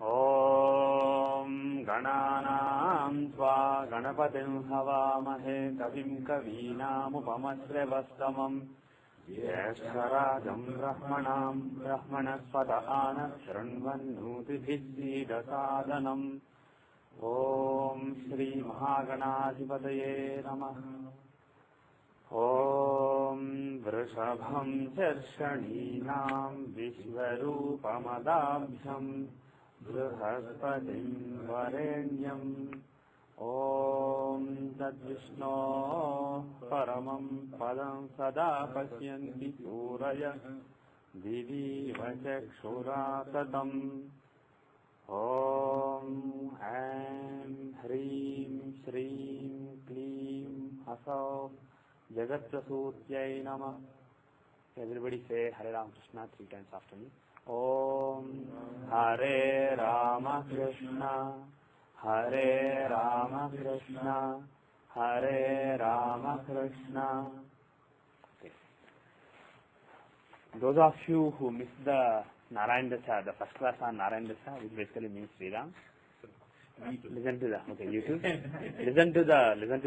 ॐ गणानां त्वा गणपतिं हवामहे कविं कवीनामुपमश्रवस्तमम् ज्येष्ठराजं ब्रह्मणस्पत आनशृण्वन्नोतिभिः ॐ श्रीमहागणाधिपतये नमः। ॐ वृषभं शर्षणीनां विश्वरूपमदाभ्यं बृहस्पतिं वरेण्यम् ॐ तद्विष्णोः परमं पदं सदा पश्यन्ति सूरयः दिवीव चक्षुरा ततम्। ॐ ऐं ह्रीं श्रीं क्लीं ह्सौः जगत्प्रसूत्यै नमः। Everybody say Hare Rama Krishna 3 times after me. Om Hare Rama Krishna, Hare Rama Krishna, Hare Rama Krishna. Okay. Those of you who missed the Narayan Dasha, the first class on Narayan Dasha, which basically means Sri Ram, listen to the YouTube. listen to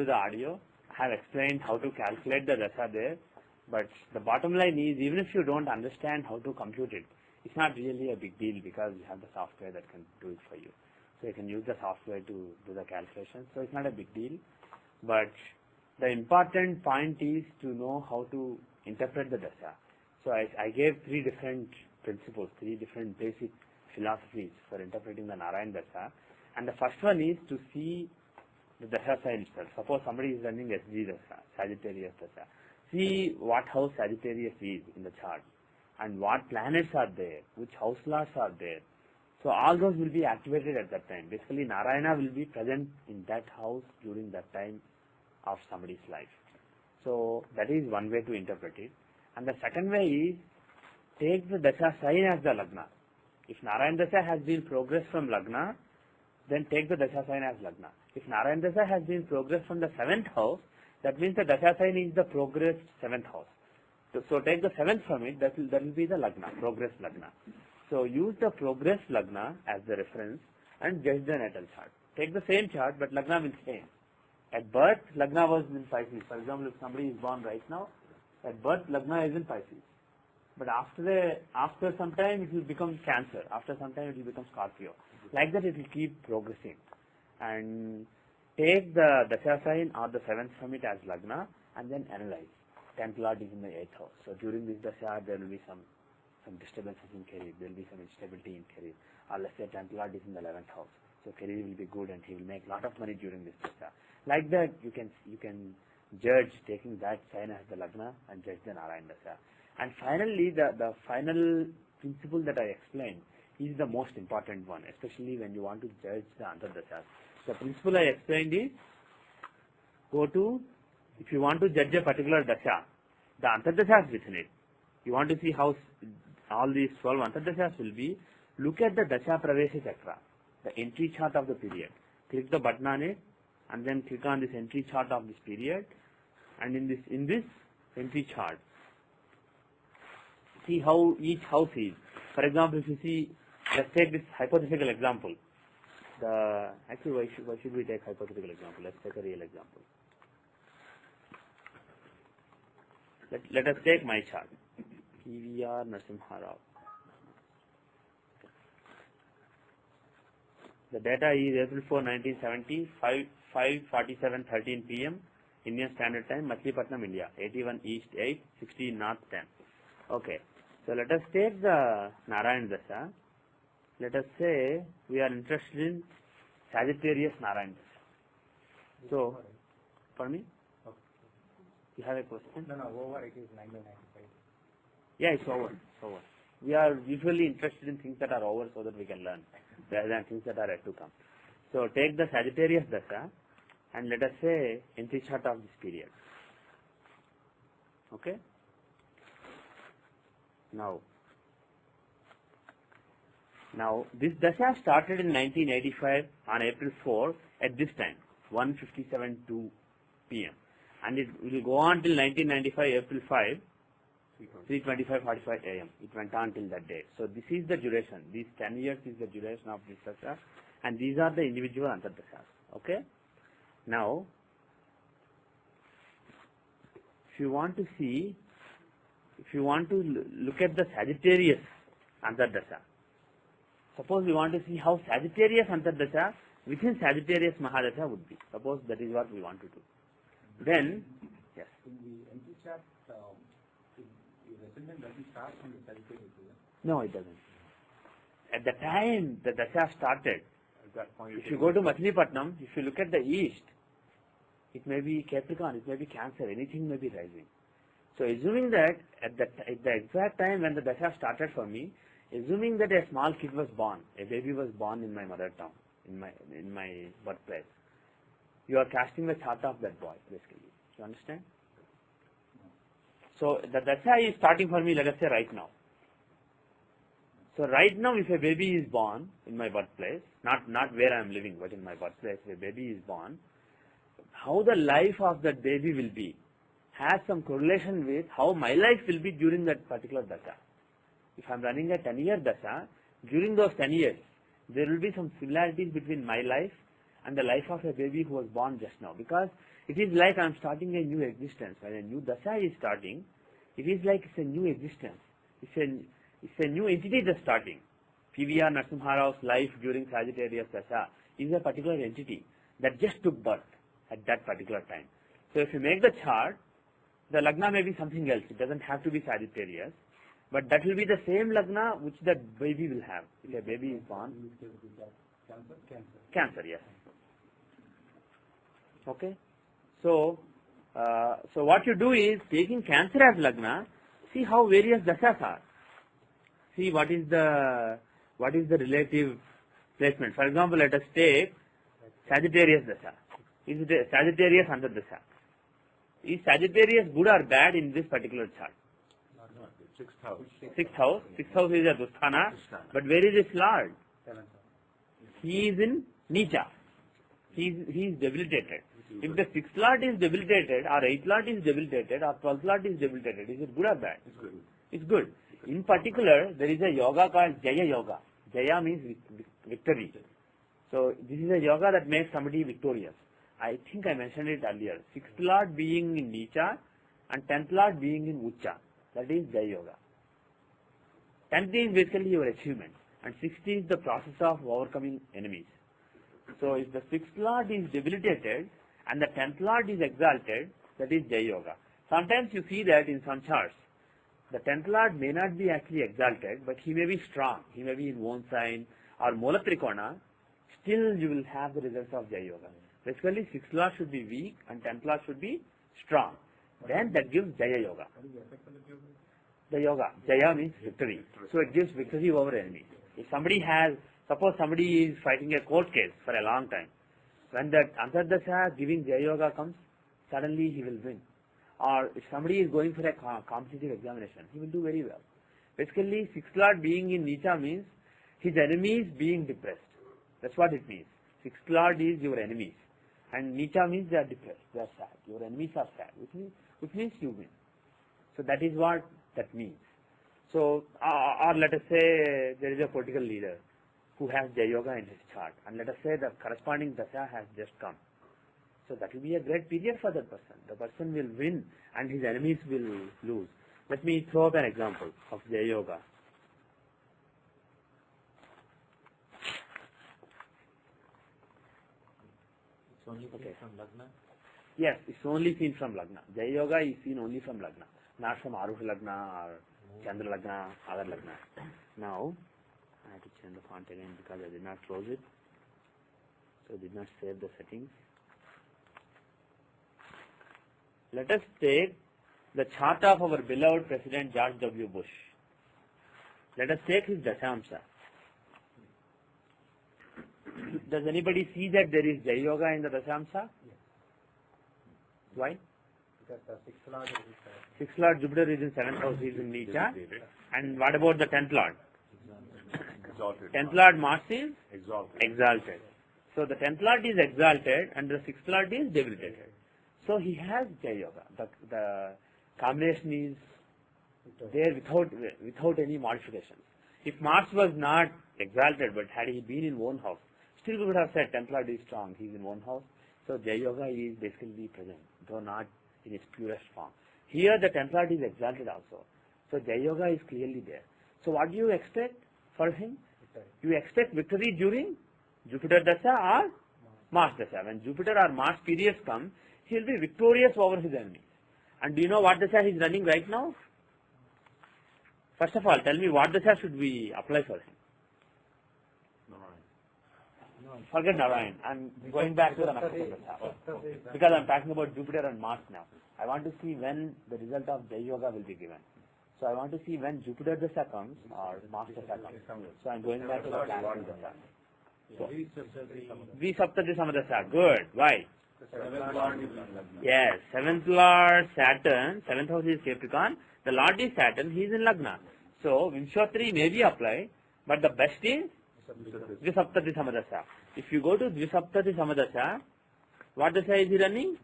the audio. I have explained how to calculate the Dasha there, but the bottom line is, even if you don't understand how to compute it, it's not really a big deal because you have the software that can do it for you. So you can use the software to do the calculation. So it's not a big deal. But the important point is to know how to interpret the Dasha. So I gave 3 different principles, 3 different basic philosophies for interpreting the Narayan Dasha. And the first one is to see the Dasha sign itself. Suppose somebody is running SG Dasha, Sagittarius Dasha. See what house Sagittarius is in the chart and what planets are there, which house lords are there. So all those will be activated at that time. Basically Narayana will be present in that house during that time of somebody's life. So that is one way to interpret it. And the second way is, take the Dasha sign as the Lagna. If Narayan Dasha has been progressed from Lagna, then take the Dasha sign as Lagna. If Narayan Dasha has been progressed from the 7th house, that means the Dasha sign is the progressed 7th house. So take the 7th from it, that will be the Lagna, progressed Lagna. So use the progressed Lagna as the reference and judge the natal chart. Take the same chart, but Lagna will change. At birth, Lagna was in Pisces. For example, if somebody is born right now, at birth, Lagna is in Pisces. But after some time, it will become Cancer. After some time, it will become Scorpio. Like that, it will keep progressing. And take the Dasha sign or the 7th from it as Lagna and then analyze. 10th Lord is in the 8th house. So during this Dasha, there will be some disturbances in career. There will be some instability in career. Or let's say 10th Lord is in the 11th house. So career will be good and he will make a lot of money during this Dasha. Like that, you can judge taking that sign as the Lagna and judge the Narayan Dasha. And finally, the final principle that I explained is the most important one, especially when you want to judge the Antardashas. The principle I explained is, if you want to judge a particular Dasha, the Antardashas is within it. You want to see how all these 12 Antardashas will be, look at the Dasha Pravesha Chakra, the entry chart of the period. Click the button on it and then click on this entry chart of this period, and in this entry chart, see how each house is. For example, if you see, let's take this hypothetical example. Actually, why should we take hypothetical example? Let's take a real example. Let us take my chart, PVR Narasimha Rao. The data is April 4, 1970, 5:47:13 p.m. Indian Standard Time, Machilipatnam, India, 81 East 8, 16 North 10. Okay, so let us take the Narayan Dasha. Let us say we are interested in Sagittarius Narayan Dasha. So, for me? Okay. You have a question? No, over it is 1995. Yeah, it's over. We are usually interested in things that are over so that we can learn, rather than things that are yet to come. So take the Sagittarius Dasha and let us say entry chart of this period. Okay? Now this Dasha started in 1985 on April 4 at this time, 1:57:02 p.m. and it will go on till 1995 April 5 3:25, 45 a.m. It went on till that day. So this is the duration. These 10 years is the duration of this dasha, and these are the individual antardashas. Okay. Now, if you want to look at the Sagittarius antardasha, suppose we want to see how Sagittarius antardasha within Sagittarius Mahadasha would be. Suppose that is what we want to do. Then, yes. In the empty chart, the resonance doesn't start from the Sagittarius. No, it doesn't. At the time the dasha started, At that point, if you go to Machilipatnam, if you look at the east, it may be Capricorn, it may be Cancer, anything may be rising. So assuming that at the exact time when the dasha started for me, assuming that a small kid was born, a baby was born in my mother town, in my birthplace, you are casting the chart of that boy, basically. You understand? So the dasha is starting for me, let us say, right now. So right now, if a baby is born in my birthplace, not where I am living, but in my birthplace, if a baby is born, how the life of that baby will be has some correlation with how my life will be during that particular dasha. If I am running a 10-year dasha, during those 10 years, there will be some similarities between my life and the life of a baby who was born just now. Because it is like I am starting a new existence. When a new dasha is starting, it is like it's a new existence. It's a new entity that's starting. PVR Narasimha Rao's life during Sagittarius dasha is a particular entity that just took birth at that particular time. So if you make the chart, the lagna may be something else. It doesn't have to be Sagittarius, but that will be the same lagna which that baby will have. If a baby is born, Cancer, yes. Okay. So what you do is taking Cancer as lagna, see how various dashas are. See what is the relative placement. For example, let us take Sagittarius dasha. Is it a Sagittarius antardasha? Is Sagittarius good or bad in this particular chart? Sixth house. Sixth house. Sixth house is a Dusthana. But where is his Lord? He is in Nicha. He is debilitated. If the sixth Lord is debilitated, or eighth Lord is debilitated, or 12th Lord is debilitated, is it good or bad? It's good. It's good. In particular, there is a yoga called Jaya Yoga. Jaya means victory. So this is a yoga that makes somebody victorious. I think I mentioned it earlier. Sixth Lord being in Nicha and 10th Lord being in Ucha. That is Jaya Yoga. 10th is basically your achievement. And 6th is the process of overcoming enemies. So if the 6th Lord is debilitated and the 10th Lord is exalted, that is Jaya Yoga. Sometimes you see that in some charts, the 10th Lord may not be actually exalted, but he may be strong. He may be in one sign or Mola Trikona. Still you will have the results of Jaya Yoga. Basically, 6th Lord should be weak and 10th Lord should be strong. Then that gives Jaya Yoga. The yoga. Jaya means victory. So it gives victory over enemies. If somebody suppose somebody is fighting a court case for a long time, when that antardasha giving Jaya Yoga comes, suddenly he will win. Or if somebody is going for a competitive examination, he will do very well. Basically, 6th Lord being in Nicha means his enemies being depressed. That's what it means. 6th Lord is your enemies. And Nicha means they are depressed, they are sad. Your enemies are sad, which means you win. So that is what that means. So, or let us say there is a political leader who has Jaya Yoga in his chart, and let us say the corresponding dasha has just come. So that will be a great period for that person. The person will win and his enemies will lose. Let me throw up an example of Jaya Yoga. It's only seen from Lagna? Yes, it's only seen from Lagna. Jaya Yoga is seen only from Lagna, not from Aruha Lagna or Chandra Lagna, other Lagna. Now, I have to change the font again because I did not close it. So I did not save the settings. Let us take the chart of our beloved President George W. Bush. Let us take his Dashamsa. Does anybody see that there is Jaya Yoga in the Dashamsa? Yes. Why? Because the sixth Lord is Sixth Lord Jupiter is in 7th house, he is in Nicha. And what about the 10th Lord? exalted. 10th Lord Mars is Exalted. exalted. So the 10th Lord is exalted and the 6th Lord is debilitated. So he has Jaya Yoga. The combination is there without any modifications. If Mars was not exalted, but had he been in one house, still we would have said Templar is strong, he is in one house. So Jaya Yoga is basically present, though not in its purest form. Here the Templar is exalted also. So Jaya Yoga is clearly there. So what do you expect for him? You expect victory during Jupiter Dasha or Mars Dasha. When Jupiter or Mars periods come, he will be victorious over his enemies. And do you know what Dasha he is running right now? First of all, tell me what Dasha should we apply for him? Forget Narayan. I'm going back to the Nakshatra Dasha. Because I'm talking about Jupiter and Mars now. I want to see when the result of Jaya Yoga will be given. So I want to see when Jupiter Dasha comes or Mars Dasha comes. So I'm going back to the planetary Dasha. So, V-Saptati Samadasha. Good. Why? Yes. 7th Lord Saturn. 7th house is Capricorn. The Lord is Saturn. He is in Lagna. So Vimshottari may be applied. But the best is Dvisaptati Samadasha. If you go to Dvisaptati Samadasha, what Dasha is he running?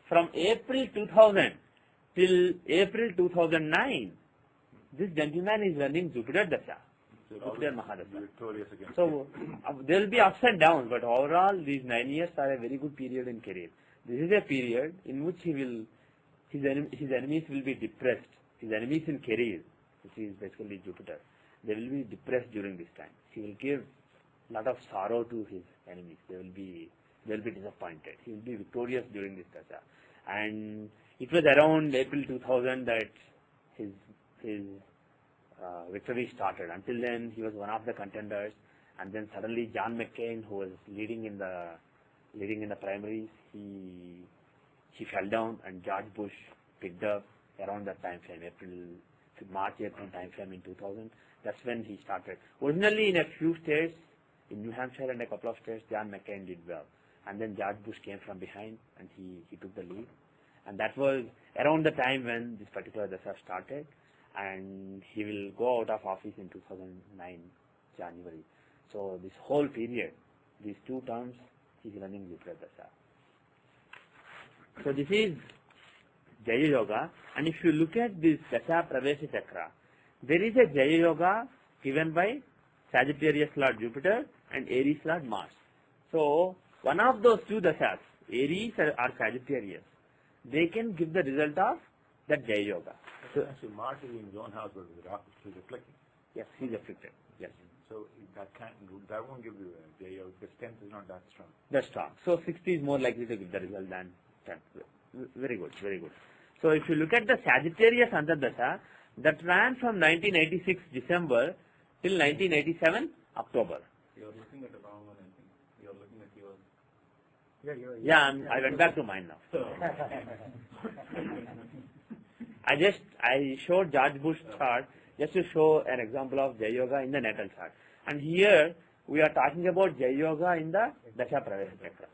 From April 2000 till April 2009, this gentleman is running Jupiter Dasha. Jupiter Mahadasha. So there will be ups and downs, but overall these 9 years are a very good period in career. This is a period in which his enemies will be depressed. His enemies in career, which is basically Jupiter, they will be depressed during this time. He will give a lot of sorrow to his enemies. They will be disappointed. He will be victorious during this Dasha. And it was around April 2000 that his victory started. Until then, he was one of the contenders. And then suddenly, John McCain, who was leading in the primaries, he fell down, and George Bush picked up around that time frame, March-April time frame in 2000. That's when he started. Originally, in a few states, in New Hampshire and a couple of states, John McCain did well. And then George Bush came from behind, and he took the lead. And that was around the time when this particular Dasha started. And he will go out of office in 2009, January. So this whole period, these 2 terms, he is running Jupiter Dasha. So this is Jaya Yoga. And if you look at this Dasha Pravesha Chakra, there is a Jaya Yoga given by Sagittarius Lord Jupiter and Aries Lord Mars. So one of those 2 Dashas, Aries or Sagittarius, they can give the result of that Jaya Yoga. So actually Mars is in his own house, but he's afflicted. Yes, he's afflicted. Yes. So that won't give you a Jaya Yoga, because 10th is not that strong. That's strong. So 60 is more likely to give the result than 10th. Very good, very good. So if you look at the Sagittarius Antardasha, that ran from 1986 December till 1987 October. You're looking at the wrong one, I think. You're looking at yours. Yeah, I went back to mine now. I showed George Bush chart just to show an example of Jaya Yoga in the natal chart. And here we are talking about Jaya Yoga in the Dasha Pravesha Chakra.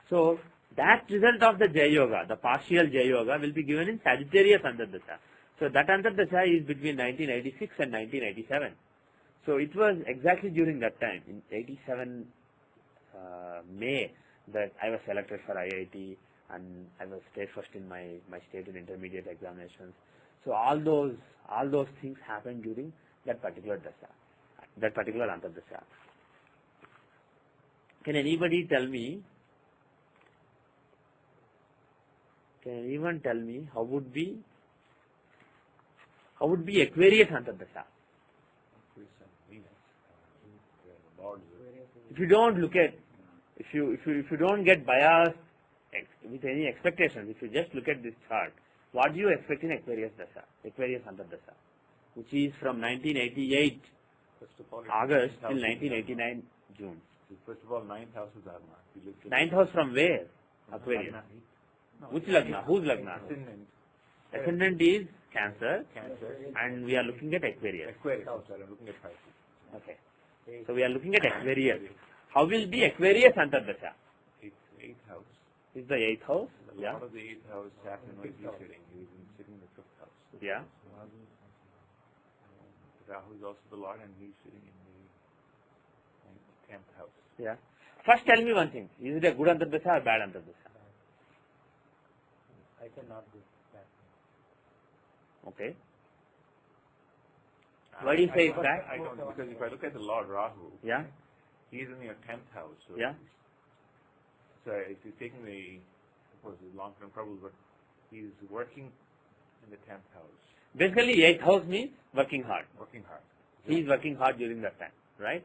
So that result of the Jaya Yoga, the partial Jaya Yoga, will be given in Sagittarius Antardasha. So that Antardasha is between 1986 and 1987. So it was exactly during that time, in 87 May, that I was selected for IIT, and I was state first in my state and intermediate examinations. So all those things happened during that particular Dasha, that particular Antardasha. Can anybody tell me? Can anyone tell me how would be Aquarius Antardasha? If you don't look at, if you don't get biased with any expectations, if you just look at this chart, what do you expect in Aquarius Dasha, Aquarius Antardasha, which is from 1988 August till 1989 June? First of all, 9th house is Dharma. 9th house from where? Aquarius. Which Lagna? Whose Lagna? Ascendant is Cancer, and we are looking at Aquarius. Aquarius, sorry, I'm looking at Pisces. Okay. So we are looking at Aquarius. How will be Aquarius Antardasha? 8th house. Is the 8th house? The Lord of the 8th house, Saturn, where he's sitting. He's sitting in the 5th house. Yeah. Rahu is also the Lord, and he's sitting in the 10th house. Yeah. First tell me one thing. Is it a good Antardasha or bad Antardasha? I cannot do that. Okay. Why do you say it's bad? I don't know, because if I look at the Lord Rahu, Yeah. he's in your 10th house. So Yeah. So if you're taking the, suppose the long-term troubles, but he's working in the 10th house, Basically, 8th house means working hard. working hard. He is working hard during that time, right?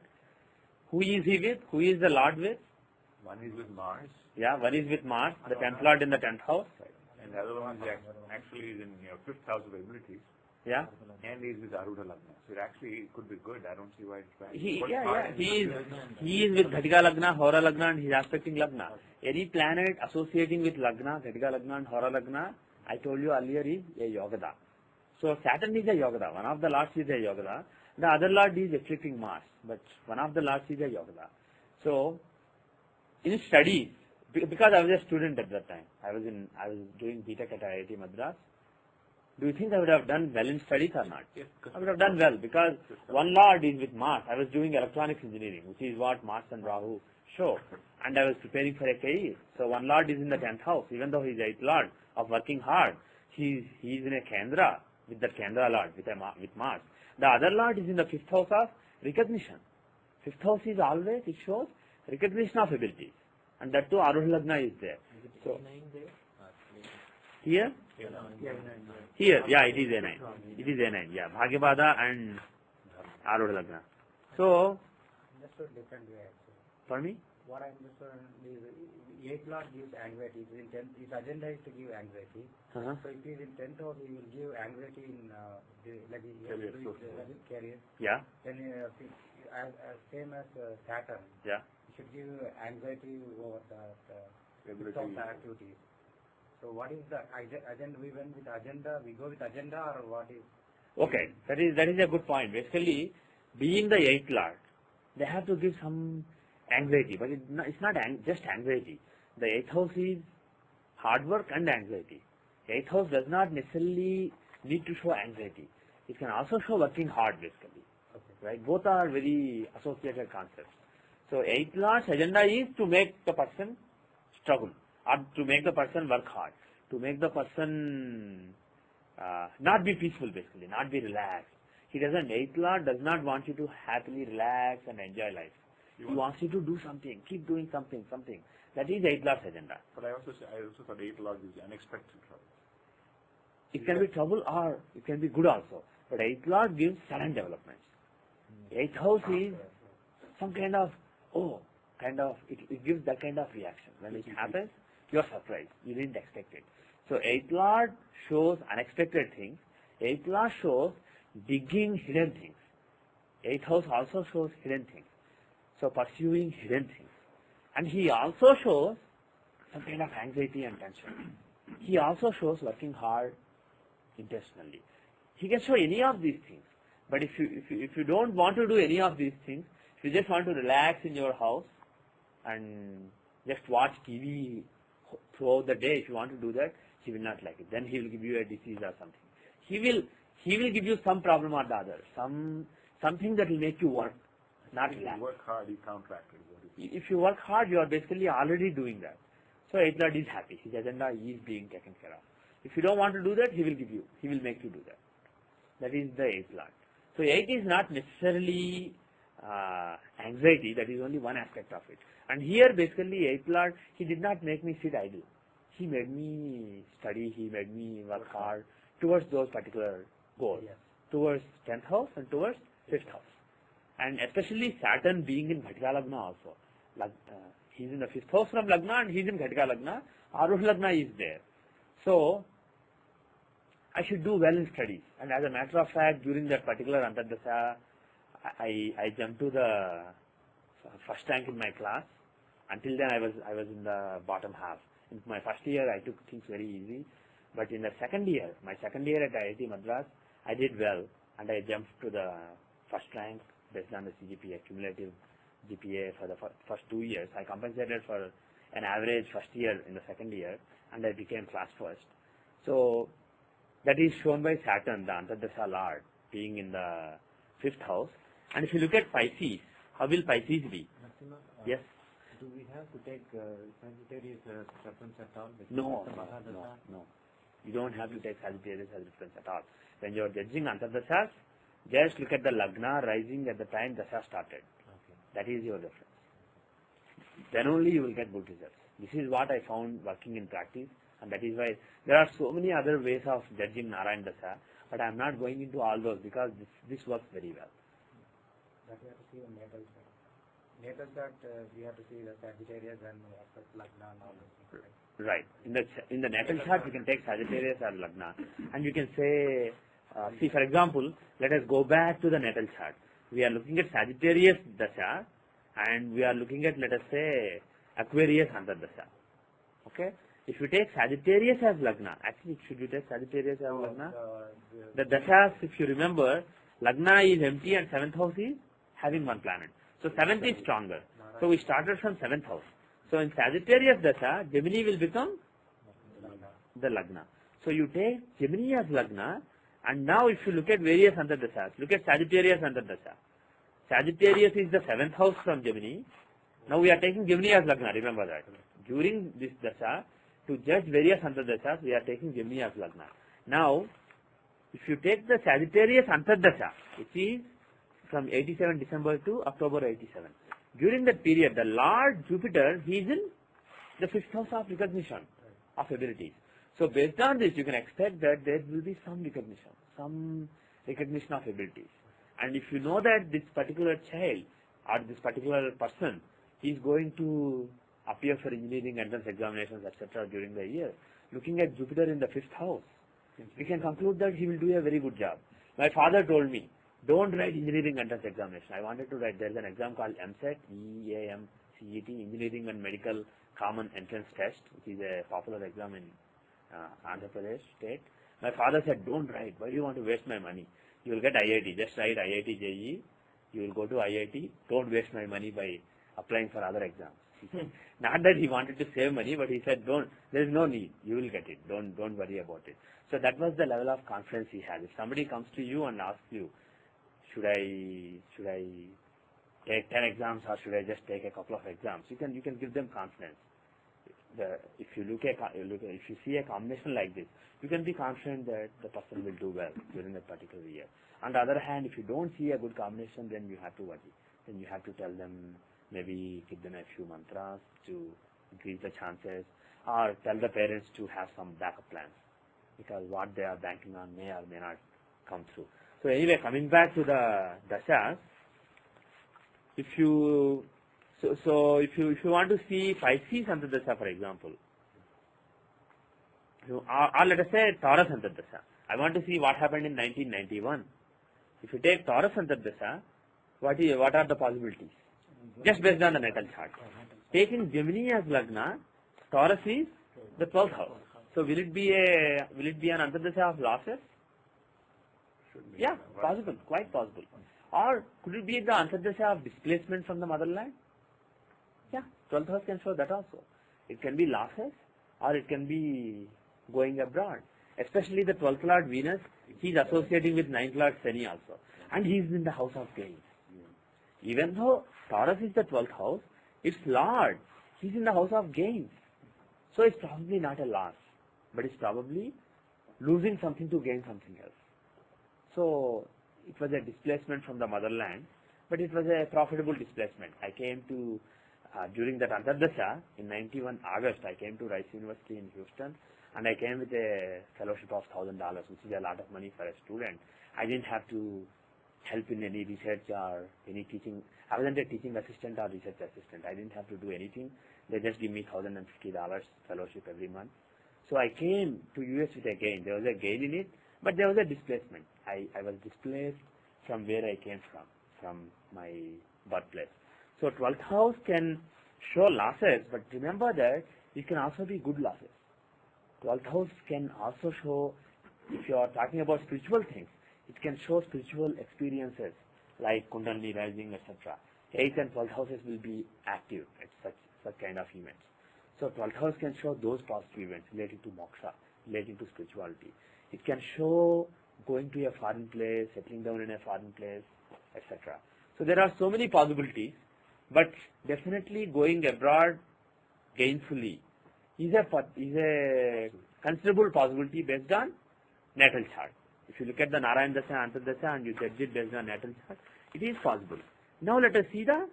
Who is he with? Who is the Lord with? One is with Mars, Yeah, one is with Mars, the 10th Lord in the 10th house. and the other one is actually is in your 5th house of abilities, Yeah. and he's with Arudha Lagna. So it actually could be good. I don't see why it's bad. He But is with Ghatika Lagna, Hora Lagna, and he is aspecting Lagna. Any planet associating with Lagna, Ghatika Lagna, and Hora Lagna, I told you earlier, is a Yogada. So Saturn is a Yogada. One of the lords is a Yogada. The other lord is reflecting Mars, but one of the lords is a Yogada. So in studies, because I was a student at that time, I was doing BTech at IIT Madras. Do you think I would have done well in studies or not? yes, I would have done well because one lord is with Mars. I was doing electronics engineering, which is what Mars and Rahu show. And I was preparing for a career. So one lord is in the 10th house, even though he is 8th lord of working hard. He is in a Kendra with the Kendra lord, with Mars. The other lord is in the 5th house of recognition. 5th house is always, it shows recognition of abilities. And that too, Arudha Lagna is there. So, here? Here, yeah, it is A9. It is A9, yeah. Bhagyapada and Arudha Lagna. So, Understood different way actually. for me? What I understood is 8th Lord gives anxiety. His agenda is to give anxiety. Uh-huh. So if he is in 10th house, he will give anxiety in like he has to do with career. Yeah, Then same as Saturn, yeah. he should give anxiety over the Ability. activities. So what is the agenda? We went with agenda. We go with agenda, or what is? Okay, that is a good point. Basically, being the 8th lord, they have to give some anxiety, but it's not just anxiety. The 8th house is hard work and anxiety. 8th house does not necessarily need to show anxiety. It can also show working hard, basically. Okay. Right? Both are very associated concepts. So 8th lord's agenda is to make the person struggle, or to make the person work hard, to make the person not be peaceful, basically, not be relaxed. He doesn't. 8th lord does not want you to happily relax and enjoy life. He wants you to do something, keep doing something. That is 8th lord's agenda. But I also thought 8th Lord is unexpected trouble. It can be trouble or it can be good also. But 8th lord gives sudden developments. 8th house is some kind of, it gives that kind of reaction. When it happens, you are surprised. You didn't expect it. So 8th lord shows unexpected things. 8th lord shows digging hidden things. 8th house also shows hidden things. So pursuing hidden things. And he also shows some kind of anxiety and tension. He also shows working hard intentionally. He can show any of these things. But if you don't want to do any of these things, if you just want to relax in your house and just watch TV throughout the day, if you want to do that, he will not like it. Then he will give you a disease or something. He will give you some problem or the other, something that will make you work, not relax. If you work hard, you counteract it. If you work hard, you are basically already doing that. So 8th lord is happy. His agenda is being taken care of. If you don't want to do that, he will give you. He will make you do that. That is the 8th lord. So 8 is not necessarily anxiety. That is only one aspect of it. And here basically 8th lord, he did not make me sit idle. He made me study. He made me work hard towards those particular goals. Yes. Towards 10th house and towards 5th house. And especially Saturn being in Ghatika Lagna also. He's in the 5th house from Lagna and he's in Ghatika Lagna. Arudha Lagna is there. So, I should do well in studies. And as a matter of fact, during that particular Antardasha, I jumped to the first rank in my class. Until then, I was in the bottom half. In my first year, I took things very easy. But in the second year, my second year at IIT Madras, I did well. And I jumped to the first rank based on the CGPA, cumulative GPA for the first 2 years. I compensated for an average first year in the second year, and I became class first. So that is shown by Saturn, the Antardasha Lord, being in the 5th house. And if you look at Pisces, how will Pisces be? Narasimha, Yes? do we have to take Sagittarius reference at all? No. You don't have to take Sagittarius as reference at all. When you are judging Antardashas, just look at the Lagna rising at the time Dasha started. Okay. That is your reference. Then only you will get good results. This is what I found working in practice, and that is why there are so many other ways of judging Narayana Dasha, but I am not going into all those because this works very well. That we have to see the natal chart. Natal chart, we have to see the Sagittarius and Lagna and all those things. Right. In the natal chart, you can take Sagittarius or Lagna, and you can say, see, for example, let us go back to the natal chart. We are looking at Sagittarius Dasha, and we are looking at, let us say, Aquarius Antardasha. Okay? If you take Sagittarius as Lagna, actually, should you take Sagittarius as Lagna? The Dashas, if you remember, Lagna is empty and 7th house is having one planet. So 7th is stronger. So we started from 7th house. So in Sagittarius Dasha, Gemini will become the Lagna. So you take Gemini as Lagna, and now if you look at various Antardashas, look at Sagittarius Antardasha. Sagittarius is the 7th house from Gemini. Now we are taking Gemini as Lagna, remember that. During this Dasha, to judge various Antardashas, we are taking Gemini as Lagna. Now, if you take the Sagittarius Antardasha, which is from 87 December to October 87, during that period, the Lord Jupiter, he is in the 5th house of recognition of abilities. So based on this, you can expect that there will be some recognition of abilities. And if you know that this particular child or this particular person is going to appear for engineering entrance examinations, etc. during the year, looking at Jupiter in the 5th house, we can conclude that he will do a very good job. My father told me, don't write engineering entrance examination. I wanted to write, there is an exam called EAMCET, E-A-M-C-E-T, Engineering and Medical Common Entrance Test, which is a popular exam in Andhra Pradesh state. My father said, don't write. Why do you want to waste my money? You will get IIT. Just write IIT JEE. You will go to IIT. Don't waste my money by applying for other exams. Not that he wanted to save money, but he said, don't, there is no need. You will get it. Don't worry about it. So that was the level of confidence he had. If somebody comes to you and asks you, should I take 10 exams or should I just take a couple of exams? You can give them confidence. If you see a combination like this, you can be confident that the person will do well during that particular year. On the other hand, if you don't see a good combination, then you have to worry. Then you have to tell them, maybe give them a few mantras to increase the chances, or tell the parents to have some backup plans, because what they are banking on may or may not come through. So anyway, coming back to the dashas, if you want to see Pisces Antardasha, for example, or let us say Taurus Antardasha, I want to see what happened in 1991. If you take Taurus Antardasha, what are the possibilities? Just based on the natal chart. Taking Gemini as Lagna, Taurus is the 12th house. So will it be an Antardasha of losses? Yeah, possible, quite possible. Or could it be the Antardasha of displacement from the motherland? Yeah, 12th house can show that also. It can be losses or it can be going abroad. Especially the 12th Lord Venus, he is associating with 9th Lord Shani also. And he is in the house of gains. Even though Taurus is the 12th house, its Lord, he is in the house of gains. So it's probably not a loss, but it's probably losing something to gain something else. So it was a displacement from the motherland, but it was a profitable displacement. I came to, during that Antardasha, in 91 August, I came to Rice University in Houston, and I came with a fellowship of $1,000, which is a lot of money for a student. I didn't have to help in any research or any teaching. I wasn't a teaching assistant or research assistant. I didn't have to do anything. They just give me $1,050 fellowship every month. So I came to US with a gain. There was a gain in it, but there was a displacement. I was displaced from where I came from my birthplace. So 12th house can show losses, but remember that it can also be good losses. 12th house can also show, if you are talking about spiritual things, it can show spiritual experiences like Kundalini rising, etc. 8th and 12th houses will be active at such kind of events. So 12th house can show those positive events related to moksha, relating to spirituality. It can show going to a foreign place, settling down in a foreign place, etc. So there are so many possibilities, but definitely going abroad gainfully is a considerable possibility based on natal chart. If you look at the Narayana Dasha, Antardasha and you judge it based on natal chart, it is possible. Now let us see the,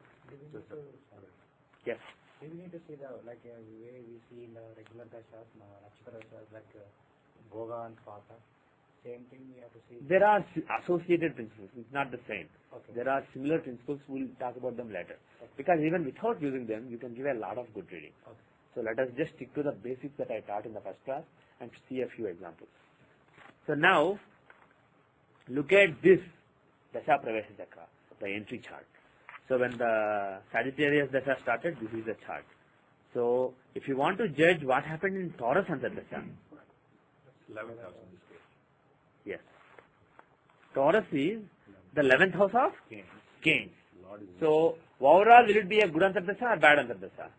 yes. We need to see the, like way we see in the regular dashas, Nakshatra dashas, like Bhoga and Pata. Same thing we have to see. There are associated principles. It's not the same. Okay. There are similar principles. We'll talk about them later. Okay. Because even without using them, you can give a lot of good reading. Okay. So let us just stick to the basics that I taught in the first class and see a few examples. So now, look at this Dasha Pravesha Chakra, the entry chart. So when the Sagittarius Dasha started, this is the chart. So if you want to judge what happened in Taurus Antardasha, 11th house in this case. yes, Taurus is the 11th house of Gains. gains. Lord is So overall, will it be a good Antardasha or bad Antardasha?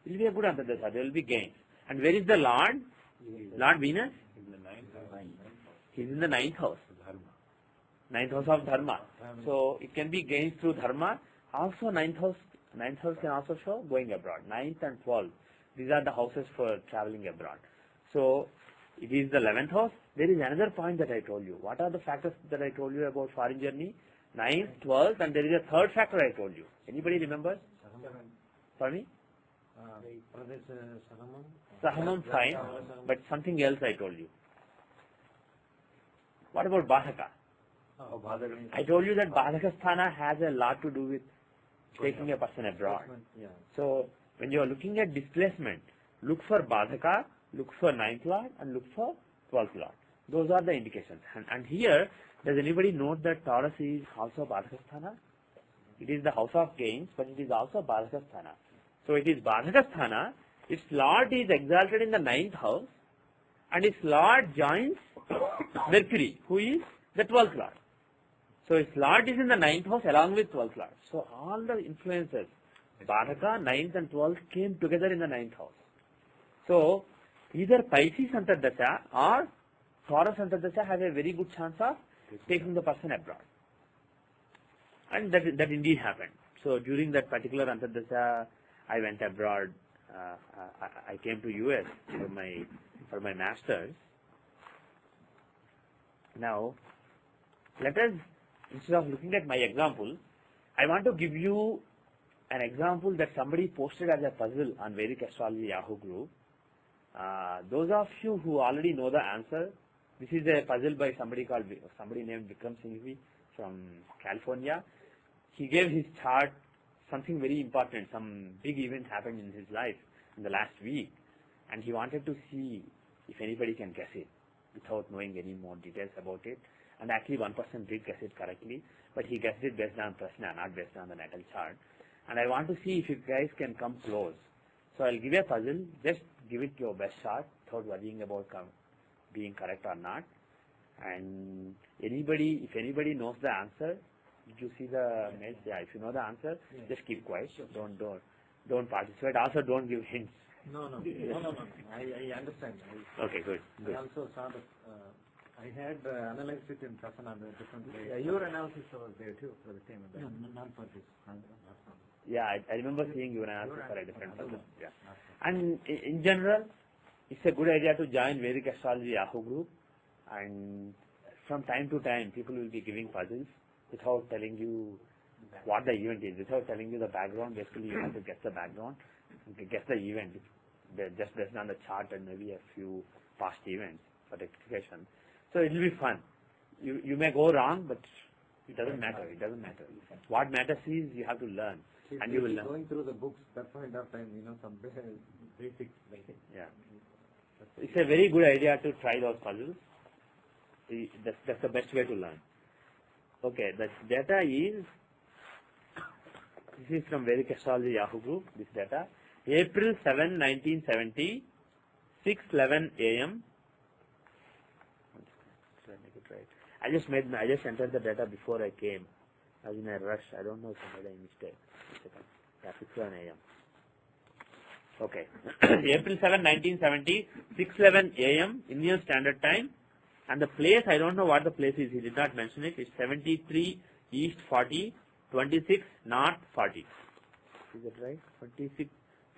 It will be a good Antardasha. There will be gains. And where is the Lord? Lord Venus? in the 9th house. He is in the 9th house. Dharma. 9th house of Dharma. So it can be gains through Dharma. Also 9th house can also show going abroad. 9th and 12th. These are the houses for traveling abroad. So it is the 11th house. There is another point that I told you. What are the factors that I told you about foreign journey? 9th, 12th, and there is a third factor I told you. Anybody remember? For me? Sahamam, fine. But something else I told you. What about Badhaka? I told you that Badhaka Sthana has a lot to do with taking a person abroad. So when you are looking at displacement, look for Badhaka, look for 9th Lord, and look for 12th Lord. Those are the indications. And here, does anybody note that Taurus is also Badhaka Sthana? It is the house of gains, but it is also Badhaka Sthana. So it is Badhaka Sthana, its Lord is exalted in the 9th house, and its Lord joins Mercury, who is the 12th Lord. So its Lord is in the 9th house along with 12th Lord. So all the influences, Badhaka, 9th and 12th came together in the 9th house. So either Pisces Antardasha or Taurus Antardasha have a very good chance of taking the person abroad. And that indeed happened. So during that particular Antardasha, I went abroad. I came to US for my master's. Now, let us, instead of looking at my example, I want to give you an example that somebody posted as a puzzle on Vedic Astrology Yahoo group. Those of you who already know the answer, this is a puzzle by somebody named Vikram Singhvi from California. He gave his chart, something very important, some big event happened in his life in the last week, and he wanted to see if anybody can guess it without knowing any more details about it. And actually one person did guess it correctly, but he guessed it based on prashna, not based on the natal chart. And I want to see if you guys can come close. So I'll give you a puzzle, just give it your best shot without worrying about being correct or not. And if anybody knows the answer, did you see the mails? Yeah, if you know the answer, just keep quiet. Sure. Don't participate. Also, don't give hints. No. I understand. Okay, good. I also saw that I had analyzed it in Prasanna different way. Your analysis was there too for the same event. No, not for this. Yeah, I remember seeing your analysis for a different person. Yeah. And in general, it's a good idea to join Vedic Astrology Yahoo group. And from time to time, people will be giving puzzles without telling you what the event is, without telling you the background. Basically, you have to guess the background, guess the event, just based on the chart and maybe a few past events for rectification. So it will be fun. You may go wrong, but it doesn't matter. It doesn't matter. What matters is you have to learn, and you will learn. Going through the books, that point of time, some basics. Yeah. It's a very good idea to try those puzzles. That's the best way to learn. Okay, the data is, this is from Vedic Astrology Yahoo group, this data. April 7, 1970, 6:11 a.m. I just entered the data before I came. I was in a rush. I don't know if I made a mistake. Yeah, 6:11 a.m. Okay. April 7, 1970, 6:11 a.m. Indian Standard Time. And the place, I don't know what the place is. He did not mention it. It's 73 East 40, 26 North 40. Is that right?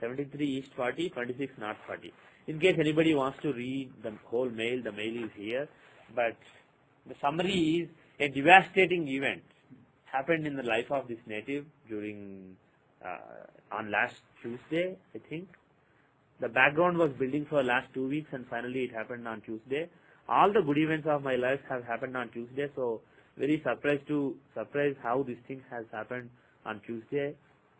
73 East 40, 26 North 40. In case anybody wants to read the whole mail, the mail is here. But the summary is a devastating event happened in the life of this native during on last Tuesday, I think. The background was building for last 2 weeks, and finally it happened on Tuesday. All the good events of my life have happened on Tuesday, so very surprised how this thing has happened on Tuesday.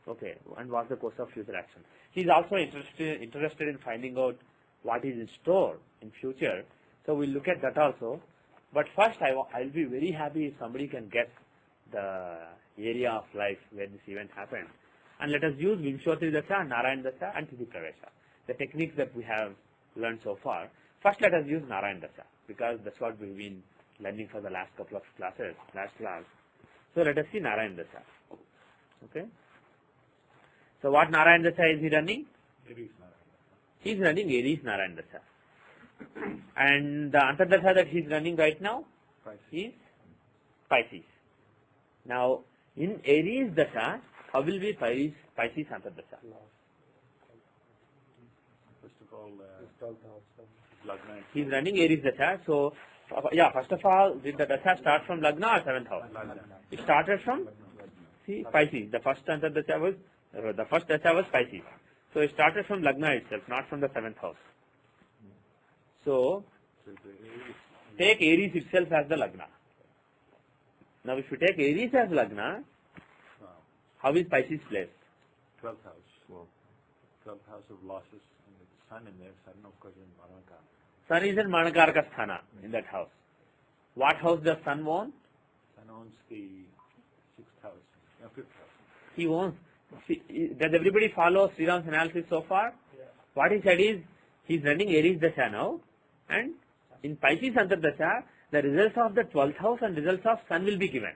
Okay, and what's the course of future action? He is also interested in finding out what is in store in future. So we'll look at that also. But first, I'll be very happy if somebody can get the area of life where this event happened. And let us use Vimshotri Dasha, Narayan Dasha, and Tithi Pravesha, the techniques that we have learned so far. First, let us use Narayan Dasha, because that's what we've been learning for the last couple of classes, last class. So let us see Narayan Dasha. Okay. So what Narayan Dasha is he running? Aries Narayan. He is running Aries Narayan Dasha. And the Antardasha that he is running right now is Pisces. Now, in Aries Dasha, how will be Pisces Antardasha? First of all, Lagna. He is running Aries Dasha. So, yeah, first of all, did the Dasha start from Lagna or 7th house? It started from Pisces. The first Antardasha was, Pisces. So it started from Lagna itself, not from the 7th house. So, take Aries itself as the Lagna. Now, if you take Aries as Lagna, how is Pisces placed? 12th house. 12th house of losses, and the sun in there. Sun, of course, in Manaka. Sun is in Manakarka Sthana in that house. What house does Sun own? Sun owns the 6th house, 5th house. He owns. See, does everybody follow Sriram's analysis so far? Yeah. What he said is, he is running Aries Dasha now, and in Pisces Antardasha, the results of the 12th house and results of Sun will be given.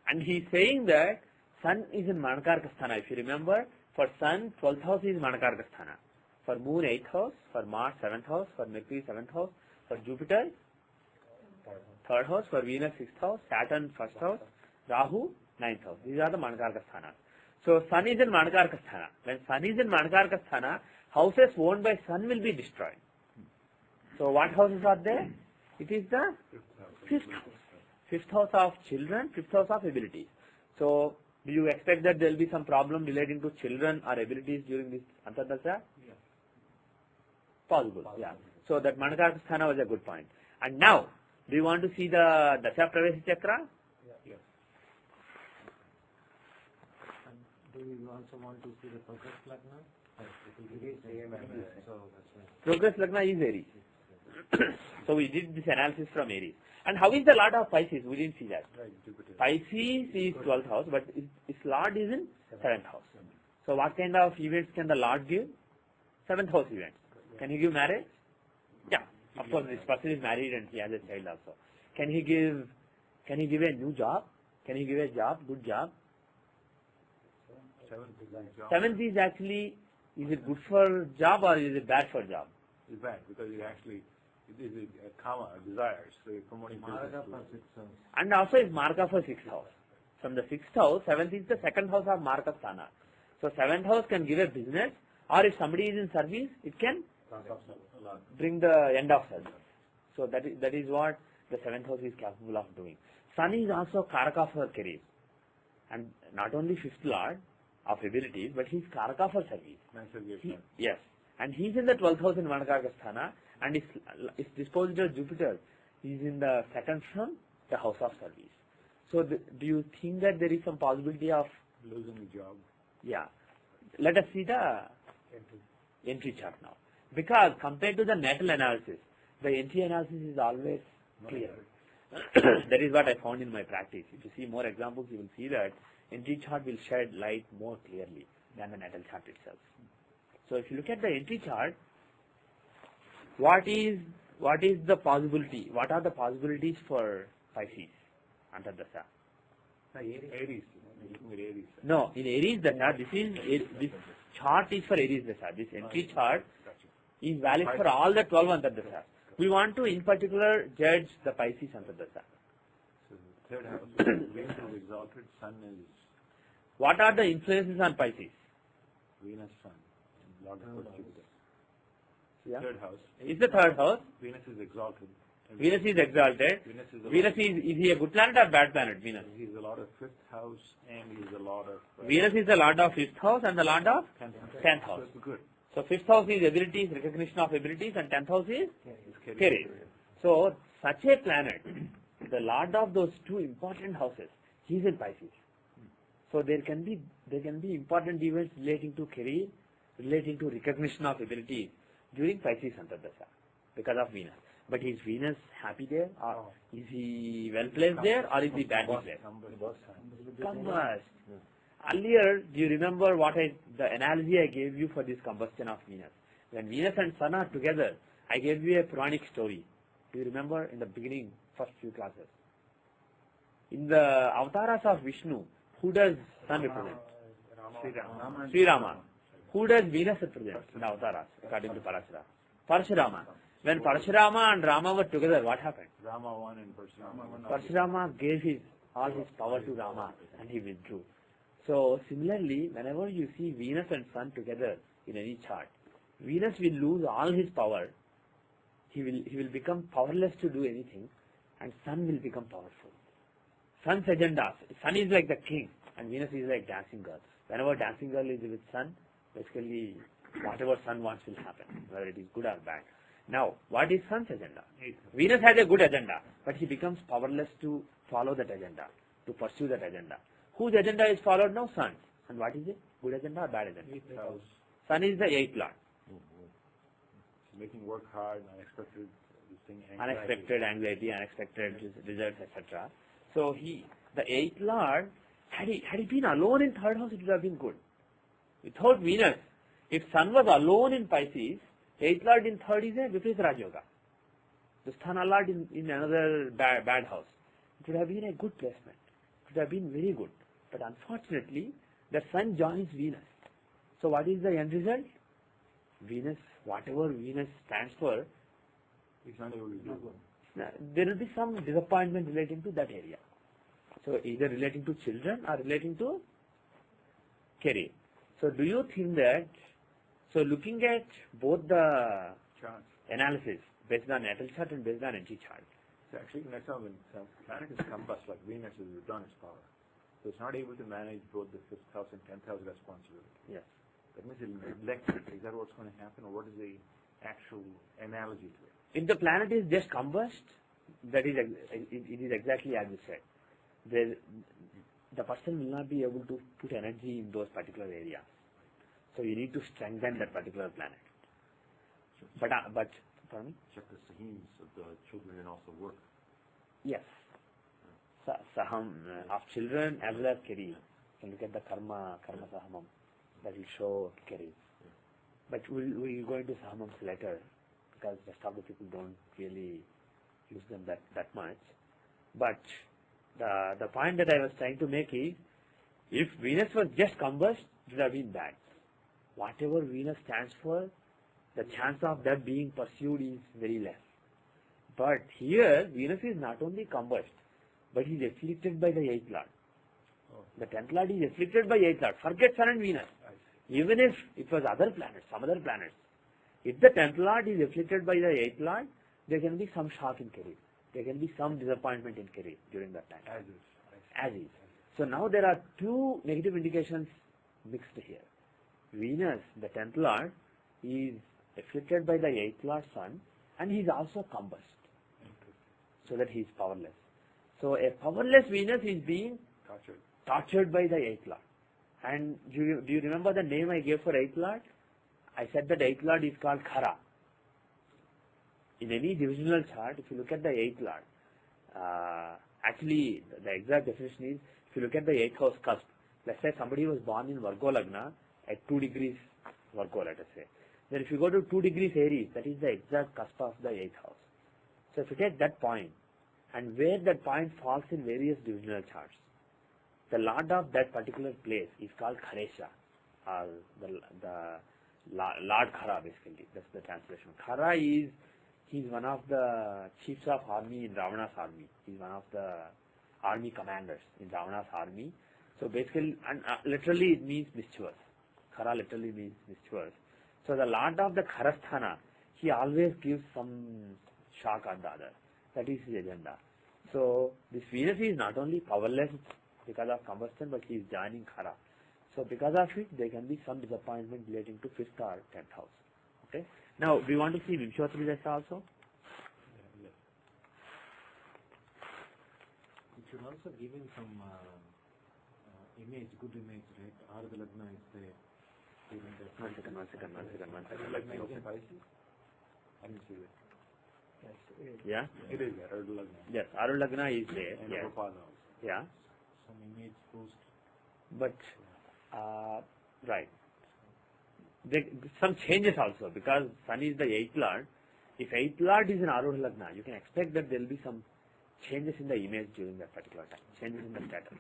And he is saying that Sun is in Manakarka Sthana. If you remember, for Sun, 12th house is Manakarka Sthana. For Moon, 8th house. For Mars, 7th house. For Mercury, 7th house. For Jupiter, 3rd house. For Venus, 6th house. Saturn, 1st house. Rahu, 9th house. These are the Manakarka Sthana. So, Sun is in Manakarka Sthana. When Sun is in Manakarka Sthana, houses owned by Sun will be destroyed. So, what houses are there? It is the 5th house. 5th house of children, 5th house of abilities. So, do you expect that there will be some problem relating to children or abilities during this Antardasha? Yeah. Possible, yeah. So, that Manakarka Sthana was a good point. And now, do you want to see the Dasha Pravesha Chakra? Yeah. And do you also want to see the progress Lagna? It is same and so that's why. Progress Lagna is Aries. So we did this analysis from Aries. And how is the Lord of Pisces? We didn't see that. Right, Jupiter. Pisces is 12th house, but its Lord is in 7th house. So what kind of events can the Lord give? 7th house events. Can he give marriage? Yeah. Of course, this person is married and he has a child also. Can he give a new job? Can he give a job, good job? 7th is actually, is it good for job or is it bad for job? It's bad because it is a karma, a desire. So you're promoting business. And also is Marka for 6th house. From the 6th house, 7th is the 2nd house of Marka Sthana. So 7th house can give a business, or if somebody is in service, it can bring the end of service. So that is what the 7th house is capable of doing. Sun is also Karaka for career. And not only 5th lord of abilities, but he is Karaka for service. Yes. And he is in the 12th house in Manakarka Sthana, and his dispositor Jupiter is in the 2nd from the house of service. So do you think that there is some possibility of losing the job? Yeah. Let us see the entry chart now. Because compared to the natal analysis, the entry analysis is always clear. That is what I found in my practice. If you see more examples, you will see that entry chart will shed light more clearly than the natal chart itself. So if you look at the entry chart, what is the possibility? What are the possibilities for Pisces Antardasha? Aries. No, in Aries Dasha, this chart is for Aries Dasha. This entry chart is valid for all the 12 Antardasha. We want to, in particular, judge the Pisces Antardasha. So the 3rd house, Venus is exalted, Sun is... What are the influences on Pisces? Venus, Sun, and Lord of Jupiter. Yeah. Third house. Is the third house. Venus is exalted. Venus is exalted. Venus is he a good planet or bad planet? Venus. He's a lot of fifth house and he's a lot of. Venus is the lord of fifth house and the lord of 10th house. So it's good. So fifth house is abilities, recognition of abilities, and 10th house is career. So such a planet, the lord of those two important houses, he is in Pisces. So there can be important events relating to career, relating to recognition of abilities during Pisces Antardasha because of Venus. But is Venus happy there, or is he well placed there, or is he badly placed? Combust. Earlier, do you remember the analogy I gave you for this combustion of Venus? When Venus and Sun are together, I gave you a Puranic story. Do you remember in the beginning, first few classes? In the avatars of Vishnu, who does Sun represent? Sri Rama. Who does Venus represent in the avatars, according to Parashurama? Parashurama. When Parashurama and Rama were together, what happened? Rama won and Parashurama. Parashurama gave all his power to Rama and he withdrew. So similarly, whenever you see Venus and Sun together in any chart, Venus will lose all his power. He will become powerless to do anything, and Sun will become powerful. Sun's agenda. Sun is like the king, and Venus is like dancing girl. Whenever dancing girl is with Sun, basically whatever Sun wants will happen, whether it is good or bad. Now, what is Sun's agenda? Venus has a good agenda, but he becomes powerless to follow that agenda, to pursue that agenda. Whose agenda is followed now? Sun. And what is it? Good agenda or bad agenda? Sun is the 8th lord. Making work hard, unexpected anxiety, unexpected results, etc. So the 8th lord, had he been alone in third house, it would have been good. Without Venus, if Sun was alone in Pisces, 8th lord in third is a Viparita Raj Yoga. The Sthana lord in another bad house. It would have been a good placement. It would have been very good. But unfortunately, the Sun joins Venus. So what is the end result? Venus, whatever Venus stands for, he's not able to do it. There will be some disappointment relating to that area. So either relating to children or relating to career. So do you think that, so looking at both the analysis based on natal chart and based on NT chart. So actually, next time when some planet is combust, like Venus has withdrawn its power. So it's not able to manage both the 5th house and 10th house responsibility. Yes. That means it will neglect it. Is that what's going to happen, or what is the actual analogy to it? If the planet is just combust, that is, it is exactly as you said. The person will not be able to put energy in those particular areas. So you need to strengthen that particular planet. But pardon me? Check the sahims of the children and also work. Yes. Saham of children as well as career. You can look at the karma sahamam. That will show career. But we'll go into sahamams later because rest of the people don't really use them that much. But the point that I was trying to make is, if Venus was just combust, it would have been bad. Whatever Venus stands for, the chance of that being pursued is very less. But here, Venus is not only combust, but he is afflicted by the 8th lord. The 10th lord is afflicted by 8th lord. Forget Sun and Venus. Even if it was other planets, some other planets, if the 10th lord is afflicted by the 8th lord, there can be some shock in career. There can be some disappointment in career during that time. As is. So now there are two negative indications mixed here. Venus, the 10th lord, is afflicted by the 8th lord Sun, and he is also combust, so that he is powerless. So a powerless Venus is being tortured by the 8th lord. And do you remember the name I gave for 8th lord? I said that 8th lord is called Khara. In any divisional chart, if you look at the 8th lord, actually the exact definition is, if you look at the 8th house cusp, let's say somebody was born in Virgo Lagna at 2 degrees Virgo, let us say. Then if you go to 2 degrees Aries, that is the exact cusp of the 8th house. So if you take that point, and where that point falls in various divisional charts, the lord of that particular place is called Kharesha, or the Lord Khara, basically. That's the translation. Khara is, he's one of the chiefs of army in Ravana's army. He's one of the army commanders in Ravana's army. So basically, and literally it means mischievous. Khara literally means mischievous. So the lord of the Kharasthana, he always gives some shock on the other. That is his agenda. So this Venus is not only powerless because of combustion, but he is joining Khara. So because of it, there can be some disappointment relating to 5th or 10th house. Okay. Now we want to see Vimshotri Dasha also. It should also give him some image, good image, right? Arudha Lagna is there. One second. Lagna is in Pisces? I didn't see it. Yeah. It is there, Arudha Lagna. Yes, Arudha Lagna is there. And Yes. Prabhupada also. Yeah. Some image boost. But right. Some changes also, because Sun is the 8th Lord. If 8th Lord is in Arudha Lagna, you can expect that there will be some changes in the image during that particular time, changes in the status.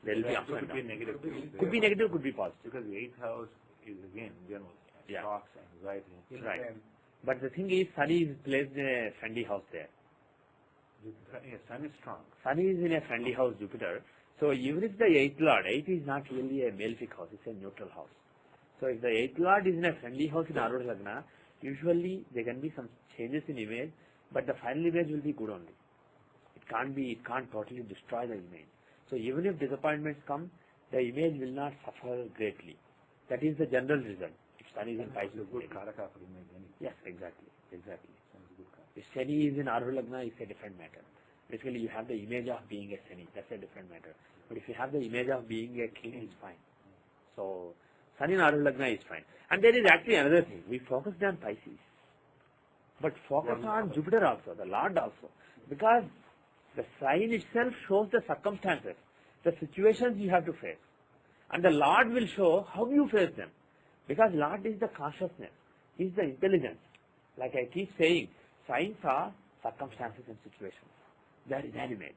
There will be ups and Could be downs. negative. Could be negative, could be positive. Because the 8th house is again general. Yeah. Shocks, anxiety. Right. But the thing is, Sun is placed in a friendly house there. Yes, Sun is strong. Sun is in a friendly house, Jupiter. So even if the 8th Lord, 8th is not really a malefic house, it's a neutral house. So if the 8th Lord is in a friendly house in Arudha Lagna, usually there can be some changes in image, but the final image will be good only. It can't totally destroy the image. So even if disappointments come, the image will not suffer greatly. That is the general result. If Sun is in Pisces, It's a good karaka for image anyway. yes, exactly. Sun is a good karaka. If Shani is in Arudha Lagna, it's a different matter. Basically, you have the image of being a Shani. That's a different matter. But if you have the image of being a king, it's fine. So, Sun in Arudha Lagna is fine. And there is actually another thing. We focused on Pisces. But focus on Jupiter also, the Lord also. Because the sign itself shows the circumstances, the situations you have to face. And the Lord will show how you face them. Because Lord is the consciousness. He is the intelligence. Like I keep saying, signs are circumstances and situations. They are inanimate.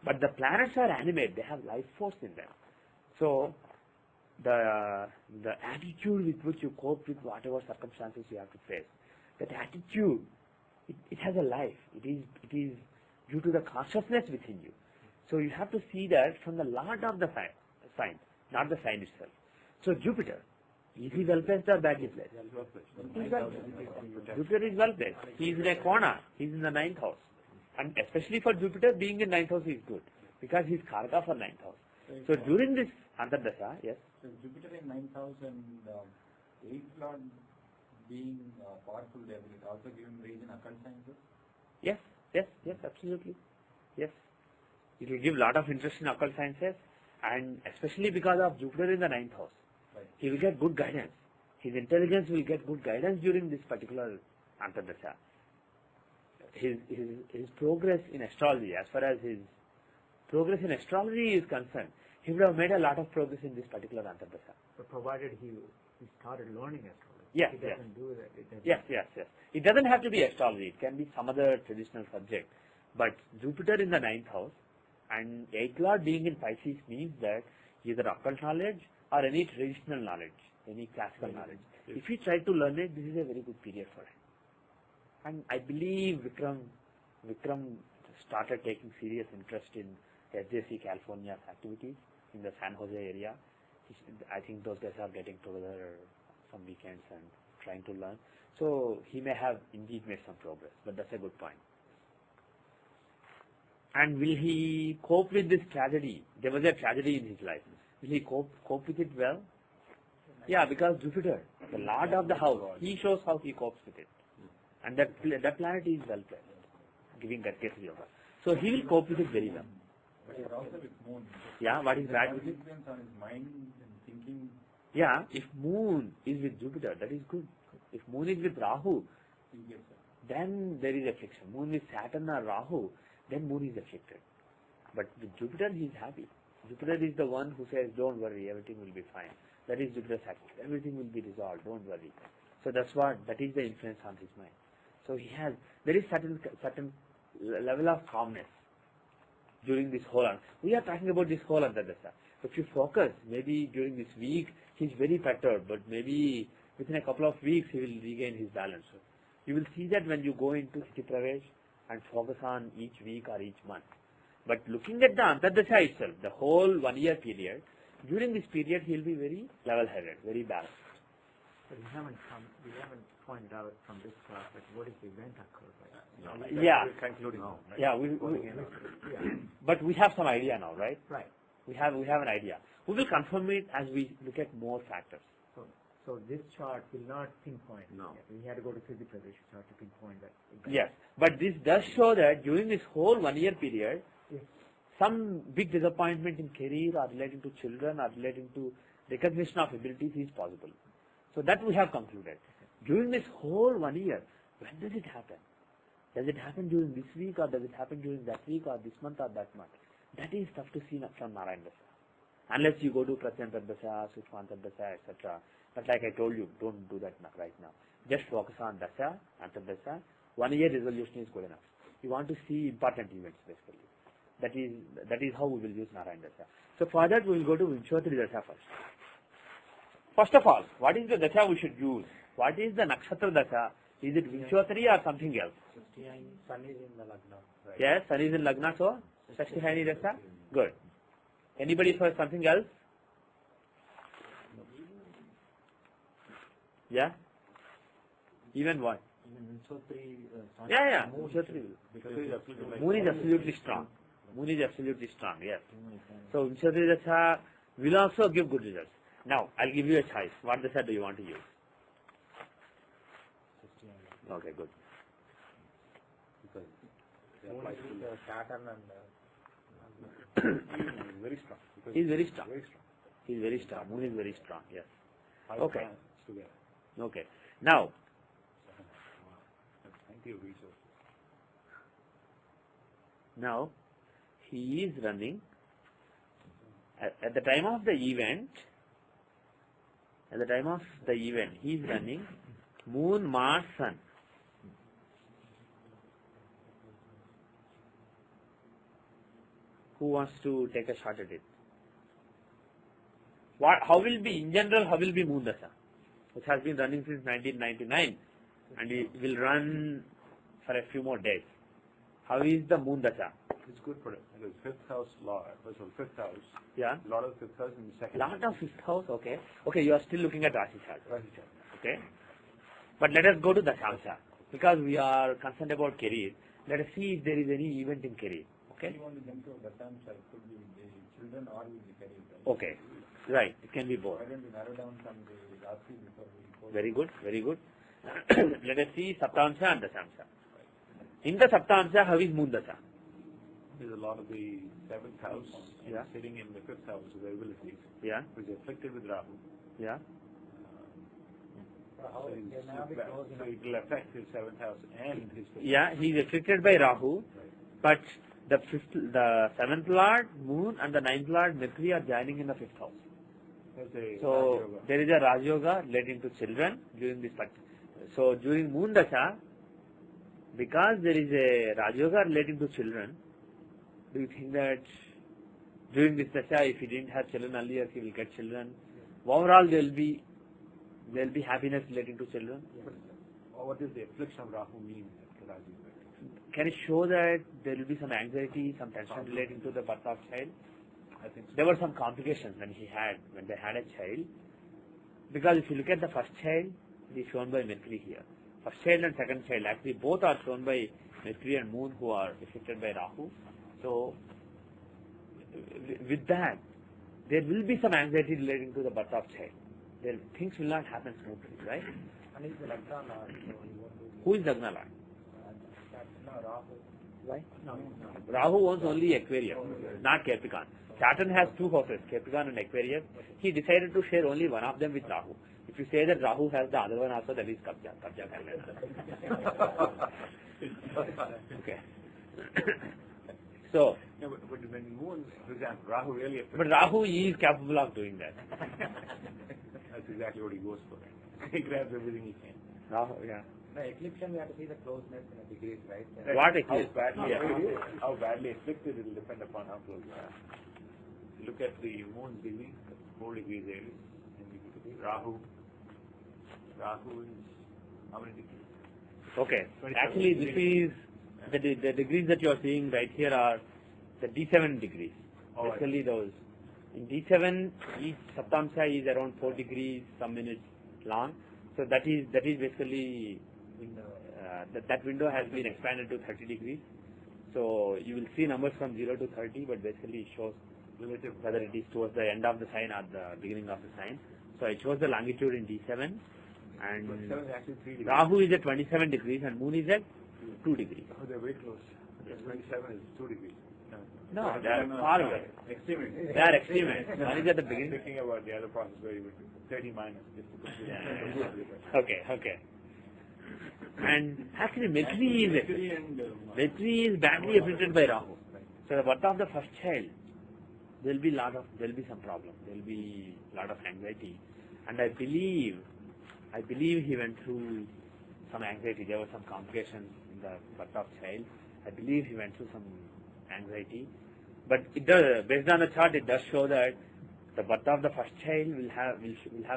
But the planets are animate. They have life force in them. So, the attitude with which you cope with whatever circumstances you have to face, that attitude, it has a life. It is due to the consciousness within you. So you have to see that from the Lord of the sign, not the sign itself. So Jupiter, is he well placed or badly placed? He is well placed. Jupiter is well placed. He is in a Kona. He is in the 9th house. And especially for Jupiter, being in 9th house is good. Because he is Karaka for 9th house. So during this Antardasha, yes. So Jupiter in 9th house and 8th Lord being powerful there, will it also give him rage in occult sciences? Yes, absolutely. Yes. It will give a lot of interest in occult sciences, and especially because of Jupiter in the 9th house. Right. He will get good guidance. His intelligence will get good guidance during this particular Antardasha. His progress in astrology, as far as his progress in astrology is concerned, he would have made a lot of progress in this particular Antardasha. But provided he started learning astrology. Yes, He doesn't do that. Yes. It doesn't have to be astrology. It can be some other traditional subject. But Jupiter in the 9th house and 8th Lord being in Pisces means that either occult knowledge or any traditional knowledge, any classical knowledge. If he tried to learn it, this is a very good period for him. And I believe Vikram started taking serious interest in SJC California's activities in the San Jose area. I think those guys are getting together some weekends and trying to learn. So he may have indeed made some progress, but that's a good point. And will he cope with this tragedy? There was a tragedy in his life. Will he cope with it well? Yeah, because Jupiter, the Lord of the house, he shows how he copes with it. And that planet is well placed, giving Garkesri Yoga. So he will cope with it very well. But it's also with moon. Yeah, what is bad with it? Influence on his mind and thinking. Yeah, if moon is with Jupiter, that is good. If moon is with Rahu, He gets it. then there is affliction. Moon with Saturn or Rahu, then moon is afflicted. But with Jupiter, he is happy. Jupiter is the one who says, don't worry, everything will be fine. That is Jupiter's attitude. Everything will be resolved, don't worry. So that is the influence on his mind. So there is certain level of calmness during this whole, we are talking about this whole Antardasha. If you focus, maybe during this week, he's very perturbed, but maybe within a couple of weeks, he will regain his balance. So you will see that when you go into Sthiti Pravesh and focus on each week or each month. But looking at the Antardasha itself, the whole 1 year period, during this period, he will be very level-headed, very balanced. But we haven't pointed out from this class, like what is the event occurred, right? No, Yeah. we're concluding now, right? Yeah, but we have some idea now, right? Right. We have an idea. We will confirm it as we look at more factors. So this chart will not pinpoint. No. We had to go to physical chart to pinpoint that. Yes, but this does show that during this whole 1 year period, Yes. some big disappointment in career or relating to children or relating to recognition of abilities is possible. So that we have concluded. During this whole 1 year, when does it happen? Does it happen during this week or does it happen during that week or this month or that month? That is tough to see from Narayana Dasha. Unless you go to Pratyanta Dasha, Sushmanta Dasha, etc. But like I told you, don't do that right now. Just focus on Dasha, Antardasha. 1 year resolution is good enough. You want to see important events basically. That is how we will use Narayana Dasha. So for that we will go to Vimshottari Dasha first. First of all, what is the Dasha we should use? What is the Nakshatra Dasha? Is it Vimshottari or something else? Sun is in the Lagna. Right. Yes, Sun is in Lagna, so Shashtihani Dasha? Good. Anybody for something else? Yeah? Even what? Yeah. Vimshottari. Moon is absolutely strong. Moon is absolutely strong, yes. So Vimshottari Dasha will also give good results. Now, I'll give you a choice. What Dasha do you want to use? Okay, good. Moon is Saturn and Very strong. He's very strong. Very strong. He's very strong. Moon is very strong, yes. Five Okay. planets together. Okay. Now, Plenty of resources. now, he is running, at the time of the event, he is running Moon, Mars, Sun. Who wants to take a shot at it? How will be, in general, how will be Moon Dasha? Which has been running since 1999 and it will run for a few more days. How is the Moon Dasha? It's good for it. Because fifth house law, first of all, fifth house. Yeah? A lot of fifth house in the second. Lot of fifth house, okay. Okay, you are still looking at Rashi chart. Rashi chart. Okay. But let us go to Dashamsha. Because we are concerned about career, let us see if there is any event in career. Okay? you want to jump to Dashamsha, it could be with the children or with the career. Okay. Right. It can be both. Why don't we narrow down from the Rashi before we go? Very good. Very good. Let us see Saptamsha and Dashamsha. In the Saptamsha, how is Moon Dasha? There's a lot of the seventh house Yeah. sitting in the fifth house of abilities, Yeah. which is afflicted with Rahu. Yeah. How So, it cannot be close so enough. it will affect his seventh house and his fifth. Yeah. He is afflicted by Rahu, but the seventh lord, Moon, and the ninth lord, Mercury, are joining in the fifth house. There's a So Raj Yoga. there is a Raj Yoga relating to children during this part. So during Moon Dasha, because there is a Raj Yoga relating to children, do you think that during this Dasha, if he didn't have children earlier, he will get children? Overall, there will be happiness relating to children. Or what does the affliction of Rahu mean at Raj Yoga? Can it show that there will be some anxiety, some tension relating to the birth of child? I think so. There were some complications when they had a child. Because if you look at the first child, it is shown by Mercury here. First child and second child, actually both are shown by Mercury and Moon, who are affected by Rahu. So, with that, there will be some anxiety relating to the birth of child. Things will not happen smoothly, right? And it's the Lagna Lord, so you won't do Who is Lagna Lord? no, Rahu. Why? No. Rahu owns only Aquarius, not Capricorn. Saturn has two houses, Capricorn and Aquarius. He decided to share only one of them with Rahu. If you say that Rahu has the other one also, that is Kabja kar lena. Okay. So, No, but when Moon, for example, Rahu really affects. but Rahu is capable of doing that. That's exactly what he goes for. He grabs everything he can. Rahu, yeah. No, eclipse we have to see the closeness in a degrees, right? What eclipse? How badly afflicted it will depend upon how close you are. Look at the Moon's degree, 4 degrees Aries, and you look at Rahu. Rahu is how many degrees? Okay. 27 Actually, this is the degrees that you are seeing right here are the D7 degrees. Oh, Basically, those. In D7, each Saptamsha is around 4 degrees, some minutes long. So that is basically that window has been expanded to 30 degrees. So you will see numbers from 0 to 30, but basically it shows relative whether it is towards the end of the sign or the beginning of the sign. So I chose the longitude in D7, and 7 is actually 3 degrees. Rahu is at 27 degrees and Moon is at 2 degrees. Oh, they're very close. Yes, 27 is 2 degrees. No, they are far away. Extreme. They are extreme. One is at the I'm beginning. thinking about the other process where you would 30 minus just to consider. Okay. And actually Mercury is badly affected by Rahu. So the birth of the first child, there will be some problem. There will be lot of anxiety. And I believe he went through some anxiety. There were some complications in the birth of child. I believe he went through some anxiety. But it does, based on the chart, it does show that the birth of the first child will have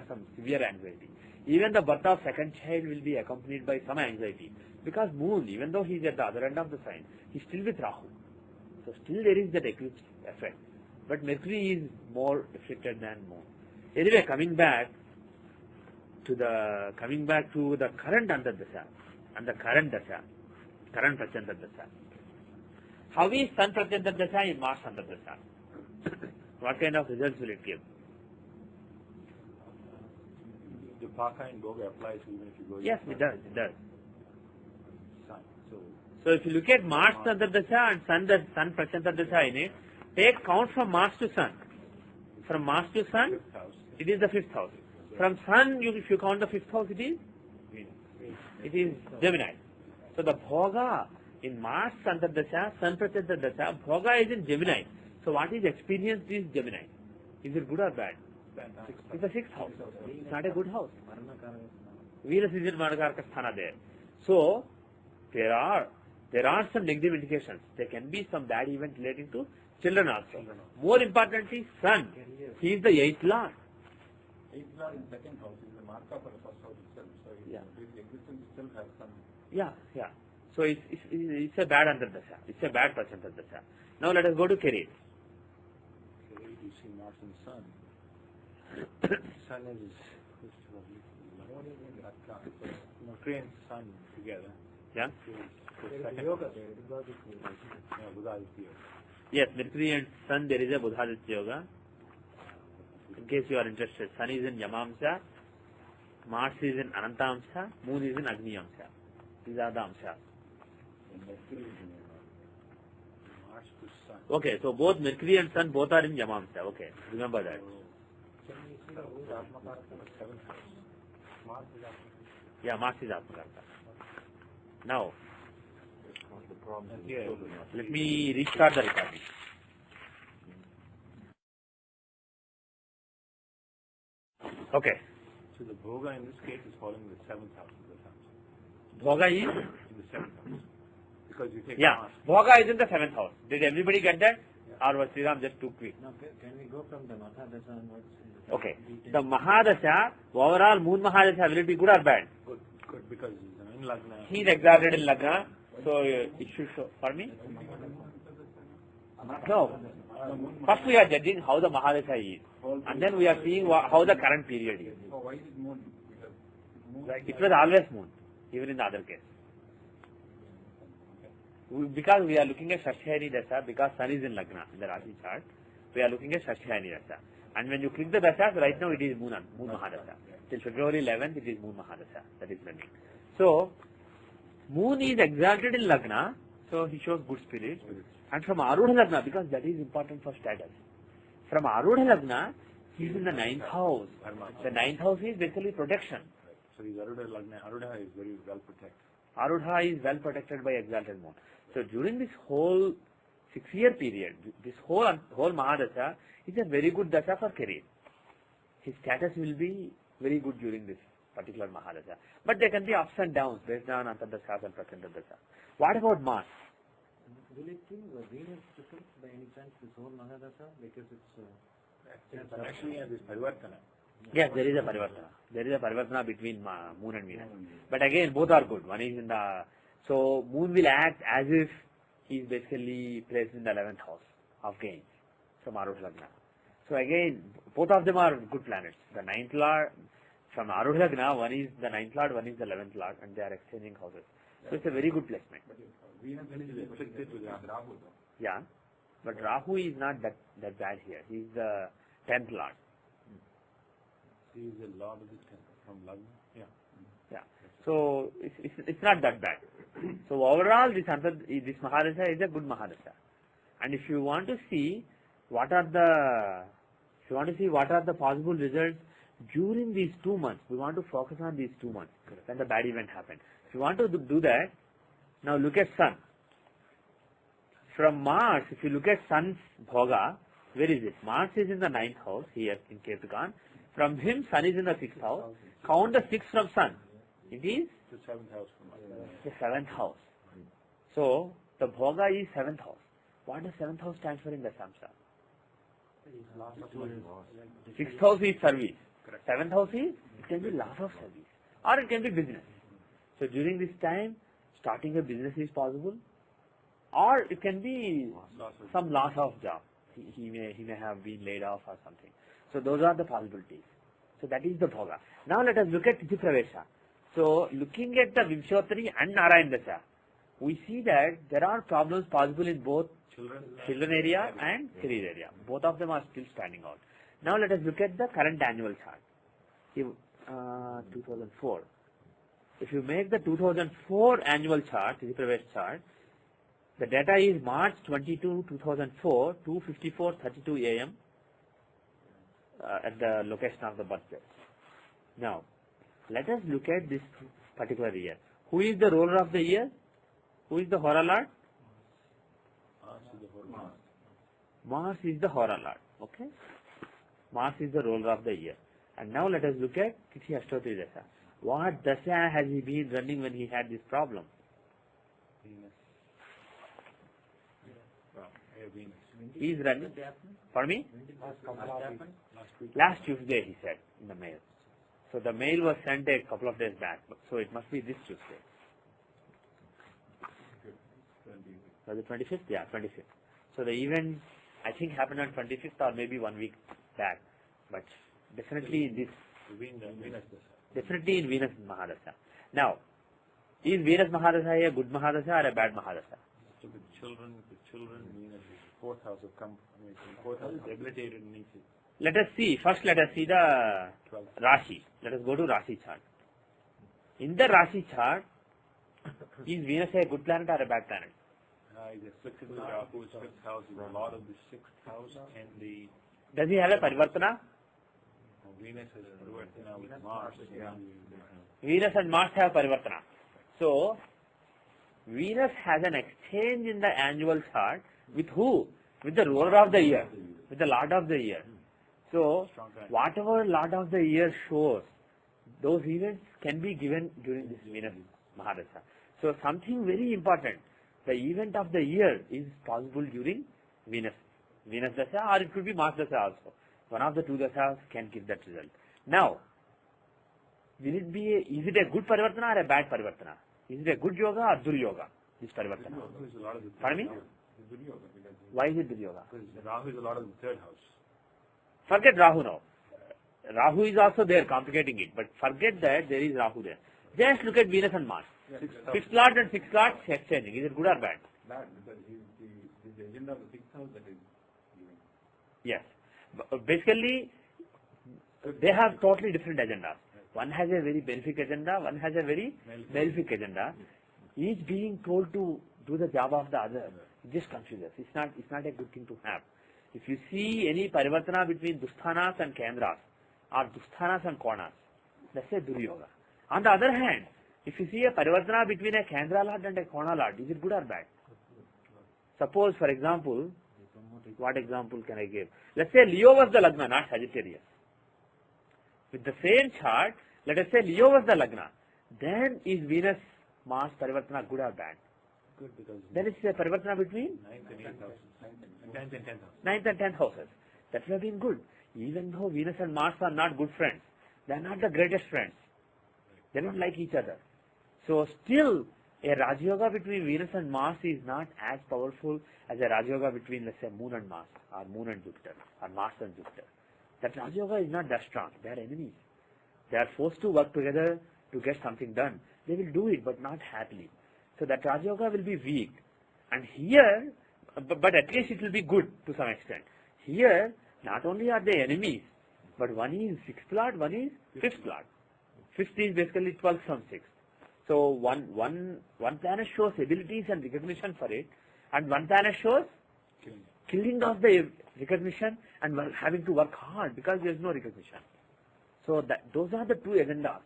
some severe anxiety. Even the birth of second child will be accompanied by some anxiety. Because Moon, even though he is at the other end of the sign, he is still with Rahu. So still there is that eclipse effect. But Mercury is more affected than Moon. Anyway, coming back to the current Antardasha and the current Dasha, current Prachanta Dasha. How is Sun Prachanta Dasha in Mars Antardasha? What kind of results will it give? The Paka and Boga applies even if you go. Yes, it does. Sun. So if you look at Mars Antardasha and Sun Prachanta Dasha in it, take count from Mars to Sun. From Mars to Sun, Fifth house. it is the 5th house. From Sun, if you count the 5th house, it is Gemini. So the Bhoga in Mars Antardasha, Sun Prachanta Dasha, Bhoga is in Gemini. So what is experienced is Gemini. Is it good or bad? It's the 6th house. It's not a good house. Venus is in Manakaraka Sthana there. So there are some negative indications. There can be some bad event relating to children also. More importantly, Sun. He is the 8th lord. 8th lord in 2nd house is the marker for the 1st house itself. So the existence still has some. Yeah. So it's a bad Antardasha. It's a bad Prachanta Dasha. Now let us go to career. You see Mars and Sun. Sun is Mercury and Sun together. Yeah? Buddha is here. Yes, Mercury and Sun, there is a Buddha Yoga. In case you are interested, Sun is in Yamamsha, Mars is in Anantamsha, Moon is in Agniyamsha. These are the Amshas. Mercury is in Mars to Sun. Okay, so both Mercury and Sun both are in Yamamsha. Okay, remember that. Yeah, Mars is Atmakarta. Now, let me restart the recording. Okay. So the Bhoga in this case is falling in the 7th house of the Sun. Bhoga is? In the 7th house. Because you take Yeah, Mars. Bhoga is in the 7th house. Did everybody get that? Or was Sriram just too quick? Now, can we go from the Mahadasha onwards? Okay. The Mahadasha, overall Moon Mahadasha, will it be good or bad? Good, because in Lagna. He is exalted in Lagna, so it should show. For me? No. First we are judging how the Mahadasha is. And then we are seeing how the current period is. Oh, why is it Moon? It was always Moon, even in the other case. Because we are looking at Shashyayani Dasha, because Sun is in Lagna, in the Rashi chart, we are looking at Shashyayani Dasha. And when you click the Dashas, right now it is Moon Mahadasha. Till February 11th, it is Moon Mahadasha that is running. So, Moon is exalted in Lagna, so he shows good spirit. And from Arudha Lagna, because that is important for status. From Arudha Lagna, he is in the 9th house. The 9th house is basically protection. So his Arudha Lagna, Arudha is very well protected. Arudha is well protected by exalted Moon. So during this whole 6-year period, this whole Mahadasha is a very good Dasha for career. His status will be very good during this particular Mahadasha. But there can be ups and downs based on Antardasha and Prachanta Dasha. What about Mars? Will it give Venus difference by any chance this whole Mahadasha? Because it's Actually, this Parivartana. Yes, there is a Parivartana. There is a Parivartana between Moon and Venus. But again, both are good. One is in the... So, Moon will act as if he is basically placed in the 11th house of gains from Arudha Lagna. So again, both of them are good planets. The 9th lord, From Arudha Lagna, one is the 9th lord, one is the 11th lord, and they are exchanging houses. So it's a very good placement. Venus is afflicted with Rahu. Yeah, but Rahu is not that bad here. He is the 10th lord. He is the lord of the 10th from Lagna. Yeah. Yeah. So it's not that bad. So overall, this Mahadasha is a good Mahadasha. And if you want to see what are the possible results during these 2 months, we want to focus on these 2 months when the bad event happened. If you want to do that, now look at Sun. From Mars, if you look at Sun's Bhoga, where is it? Mars is in the 9th house here in Ketukan. From him, Sun is in the 6th house. Count the 6 from Sun. It is The 7th house from Lagna. the 7th house. So the Bhoga is 7th house. What does 7th house stand for in the Samsara? 6th house is service. 7th house is, it can be loss of service or it can be business. So during this time, starting a business is possible, or it can be some loss of job. He may have been laid off or something. So those are the possibilities. So that is the Bhoga. Now let us look at Tithi Pravesha. So looking at the Vimshottari and Narayan Dasha, we see that there are problems possible in both children area and career area. Both of them are still standing out. Now let us look at the current annual chart. 2004. If you make the 2004 annual chart, Tithi Pravesh chart, the data is March 22, 2004, 2:54:32 a.m. At the location of the birthday. Now, let us look at this particular year. Who is the ruler of the year? Who is the Hora Lord? Mars is the Hora Lord. Okay? Mars is the ruler of the year. And now let us look at Tithi Ashtotri Dasha. What Dasha has he been running when he had this problem? He is running. For me? Last Tuesday, he said in the mail. So the mail was sent a couple of days back. So it must be this Tuesday. Was it 25th? Yeah, 25th. So the event, I think, happened on 25th or maybe 1 week back. But definitely in this, definitely in Venus Mahadasha. Now, is Venus Mahadasha a good Mahadasha or a bad Mahadasha? So the children, Venus is the 4th house of company. 4th house is debilitated in nature. Let us see. First, let us see the Rashi. Let us go to Rashi chart. In the Rashi chart, is Venus a good planet or a bad planet? Is afflicted with Rahu's 5th house, is a lot of the 6th house, and the Does he have a Parivartana? Venus is Parivartana with Mars. Yeah. Venus and Mars have Parivartana. So, Venus has an exchange in the annual chart with who? With the ruler of the year, with the Lord of the year. So, whatever Lord of the year shows, those events can be given during this Venus Mahadasha. So, something very important. The event of the year is possible during Venus Dasha, or it could be Mars Dasha also. One of the two Dashas can give that result. Now, is it a good Parivartana or a bad Parivartana? Is it a good yoga or dur yoga? This Parivartana. Pardon me? Why is it dur yoga? Because Rahu is a lot of the 3rd house. Forget Rahu now. Rahu is also there complicating it, but forget that there is Rahu there. Just look at Venus and Mars. 6th Lord and 6th Lord exchanging. Is it good or bad? Bad, because the agenda of the 6th house that is given. Yes. Basically, they have totally different agendas. One has a very benefic agenda, one has a very malefic agenda. Each being told to do the job of the other, it just confuses. It's not a good thing to have. If you see any parivartana between dusthanas and kendras, or dusthanas and konas, that's a dur yoga. On the other hand, if you see a parivartana between a kendra lord and a kona lord, is it good or bad? Suppose, for example, what example can I give? Let's say Leo was the Lagna, not Sagittarius. With the same chart, let us say Leo was the Lagna. Then is Venus Mars Parivartana good or bad? Good, because Then it's a Parivartana between 9th and 8th house. 9th and 10th house. 9th and 10th houses. That would have been good. Even though Venus and Mars are not good friends, they are not the greatest friends. They don't like each other. So still, a Raj Yoga between Venus and Mars is not as powerful as a Raj Yoga between, let's say, Moon and Mars, or Moon and Jupiter, or Mars and Jupiter. That Raj Yoga is not that strong. They are enemies. They are forced to work together to get something done. They will do it, but not happily. So that Raja Yoga will be weak. And here, but at least it will be good to some extent. Here, not only are they enemies, but one is 6th lord, one is 5th lord. 5th is basically 12th from 6th. So one planet shows abilities and recognition for it, and one planet shows killing of the recognition and having to work hard because there is no recognition. So those are the two agendas,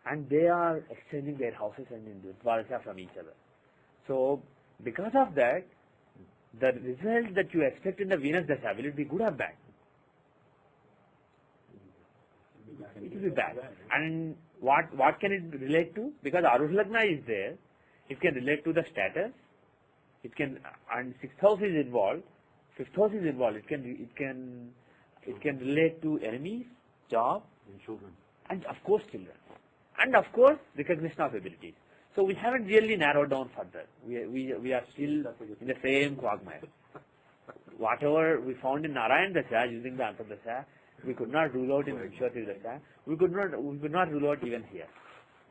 and they are exchanging their houses and in Dvaraka from each other. So because of that, the result that you expect in the Venus Dasha, will it be good or bad? It will be bad. And what can it relate to? Because Arush Lagna is there, it can relate to the status. It can, and 6th house is involved. 5th house is involved. It can relate to enemies, job, And children. and of course children, and of course recognition of abilities. So we haven't really narrowed down further. We are still in the same quagmire. Whatever we found in Narayan Dasha using the Antardasha, we could not rule out in Vishwati Dasha. We could not rule out even here.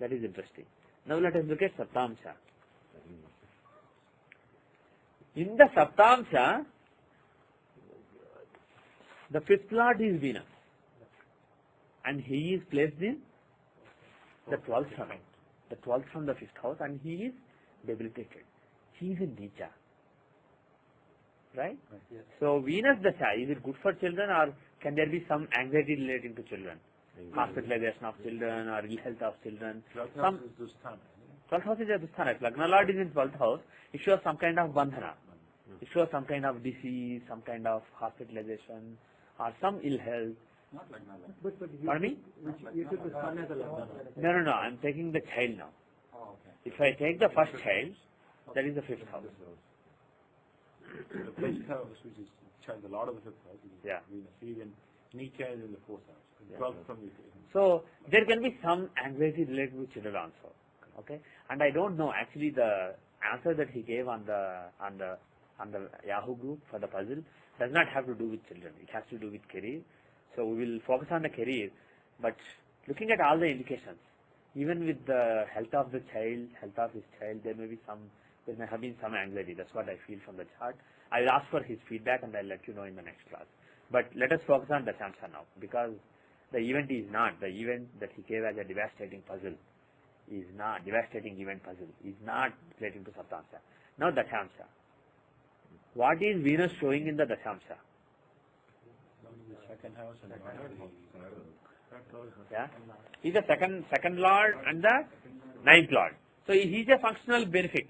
That is interesting. Now let us look at Saptamsha. In the Saptamsha, the 5th lord is Venus, and he is placed in the 12th from it. The 12th from the 5th house, and he is debilitated. He is in Nicha. Right? Yes. So Venus Dasha, is it good for children, or can there be some anxiety relating to children? Hospitalization of children or ill health of children. Some 12th house is a Dusthana. If Lagna Lord is in 12th house, it shows some kind of bandhana. It shows some kind of disease, some kind of hospitalization, or some ill health. Not like that. But Pardon me? you took the sun as a lagna. No. I'm taking the child now. Oh, okay. If I take the first child, that is the 5th house. The 5th house, which is child, the Lord of the 5th house, is Yeah. Venus. Even Nietzsche is in the 4th house. Yeah. 12th from the So there can be some anxiety related with children also. Okay, and I don't know actually the answer that he gave on the Yahoo group for the puzzle does not have to do with children. It has to do with career. So we will focus on the career, but looking at all the indications, even with the health of his child, there may have been some anxiety. That's what I feel from the chart. I will ask for his feedback and I'll let you know in the next class. But let us focus on Dashamsha now, because the event that he gave as a devastating event puzzle is not relating to Saptamsha. Now Dashamsha. What is Venus showing in the Dashamsha? The 2nd house and the 3rd house. Yeah, he's the second lord and the 9th lord. So he's a functional benefic.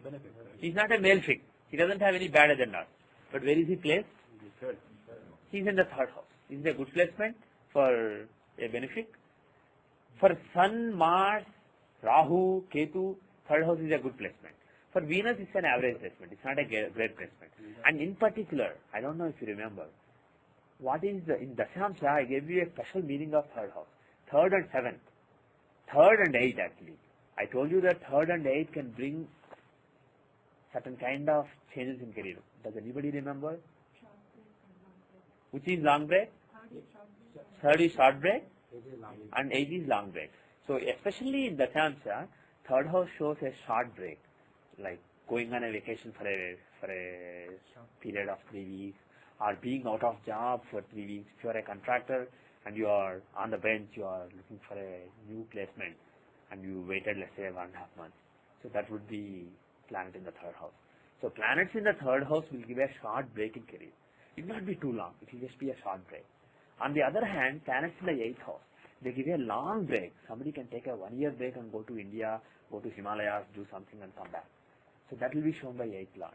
He's not a malefic. He doesn't have any bad agendas. But where is he placed? He's in the 3rd house. Is it a good placement for a benefic? For Sun, Mars, Rahu, Ketu, 3rd house is a good placement. For Venus, it's an average placement. It's not a great placement. And in particular, I don't know if you remember, what is in Dashamsha, I gave you a special meaning of 3rd house. 3rd and 7th. 3rd and 8th actually. I told you that 3rd and 8th can bring certain kind of changes in career. Does anybody remember? Which is long break? 3rd is short break and 8th is long break. So especially in Dashamsha, 3rd house shows a short break, like going on a vacation for a period of 3 weeks, or being out of job for 3 weeks. If you are a contractor and you are on the bench, you are looking for a new placement, and you waited, let's say, 1.5 months. So that would be planet in the 3rd house. So planets in the 3rd house will give a short break in career. It will not be too long. It will just be a short break. On the other hand, planets in the 8th house, they give a long break. Somebody can take a 1-year break and go to India, go to Himalayas, do something and come back. So that will be shown by 8th lord.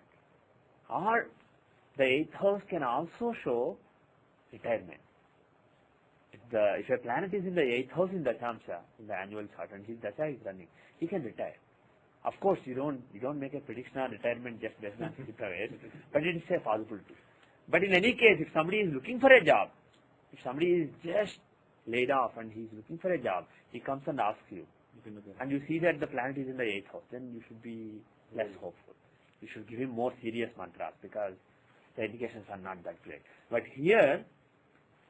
Or the 8th house can also show retirement. If a planet is in the 8th house in Dashamsha, in the annual chart, and his Dasha is running, he can retire. Of course, you don't make a prediction on retirement just based on physical aware, but it is a possibility. But in any case, if somebody is looking for a job, if somebody is just laid off and he is looking for a job, he comes and asks you, and you see that the planet is in the 8th house, then you should be less hopeful. You should give him more serious mantras, because the indications are not that great. But here,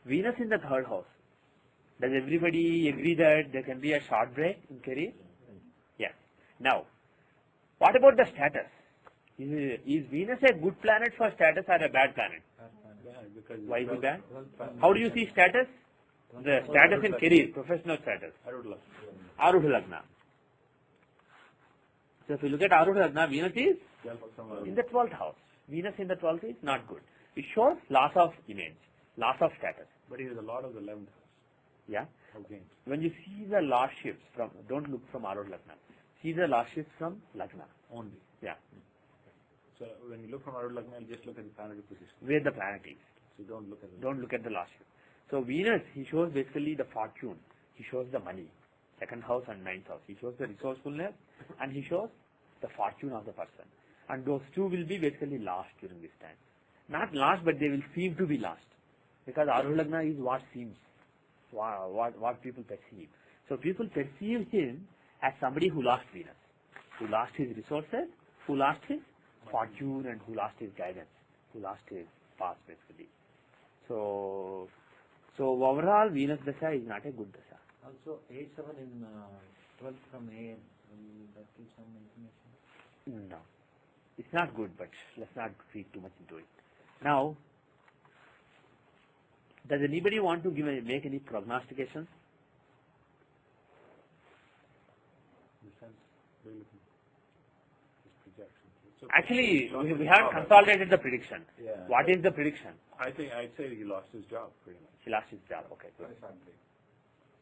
Venus in the 3rd house, Does everybody agree that there can be a short break in career? Yes. Now, what about the status? Is Venus a good planet for status or a bad planet? Yeah, because Why is it bad? How do you see status? The status in career, professional status. Arudha Lagna. So if you look at Arudha Lagna, Venus is in the 12th house. Venus in the 12th is not good. It shows loss of image, loss of status. But he has a lot of the 11th house. Yeah. Okay. When you see the lordships from, don't look from Arudha Lagna. See the lordships from Lagna. Only. Yeah. So when you look from Arudha Lagna, you just look at the planetary position. Where the planet is. So you don't look at the Don't look at the lordship. So Venus, he shows basically the fortune. He shows the money. 2nd house and 9th house. He shows the resourcefulness and he shows the fortune of the person. And those two will be basically lost during this time. Not lost, but they will seem to be lost. Because Arudha Lagna is what seems, what people perceive. So people perceive him as somebody who lost Venus, who lost his resources, who lost his fortune, and who lost his guidance, who lost his path basically. So overall Venus Dasha is not a good Dasha. Also, 8-7 in 12 from AM, that gives some information. No, it's not good, but let's not read too much into it. Now, does anybody want to make any prognostications? Actually, we haven't consolidated the prediction. Yeah. What is the prediction? I'd say he lost his job pretty much. He lost his job. Okay, good.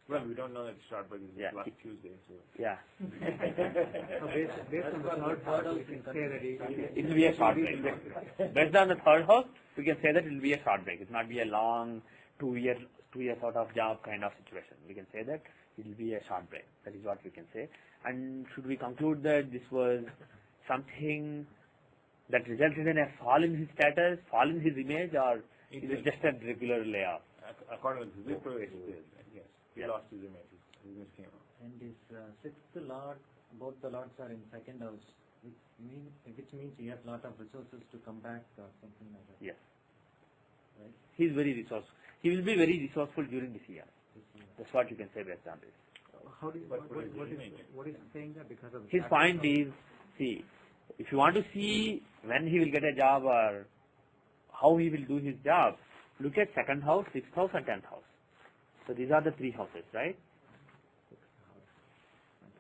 Well, we don't know that start, but it's Yeah. last Tuesday, so. Yeah. So based on the third part, we can say that It will be a short break. Based on the 3rd house, we can say that it will be a short break. It will not be a long 2-year sort of job kind of situation. We can say that it will be a short break. That is what we can say. And should we conclude that this was something that resulted in a fall in his status, fall in his image, or is it just a regular layoff? According to the probation, yes. He lost his image. His image came out. And his 6th lord, both the lords are in 2nd house, which means he has lot of resources to come back or something like that. Yes. Right? He is very resourceful. He will be very resourceful during this year. That's what you can say based on this. How do you, But what is saying that because of His point is, see, if you want to see when he will get a job or how he will do his job, look at 2nd house, 6th house and 10th house. So these are the 3 houses, right?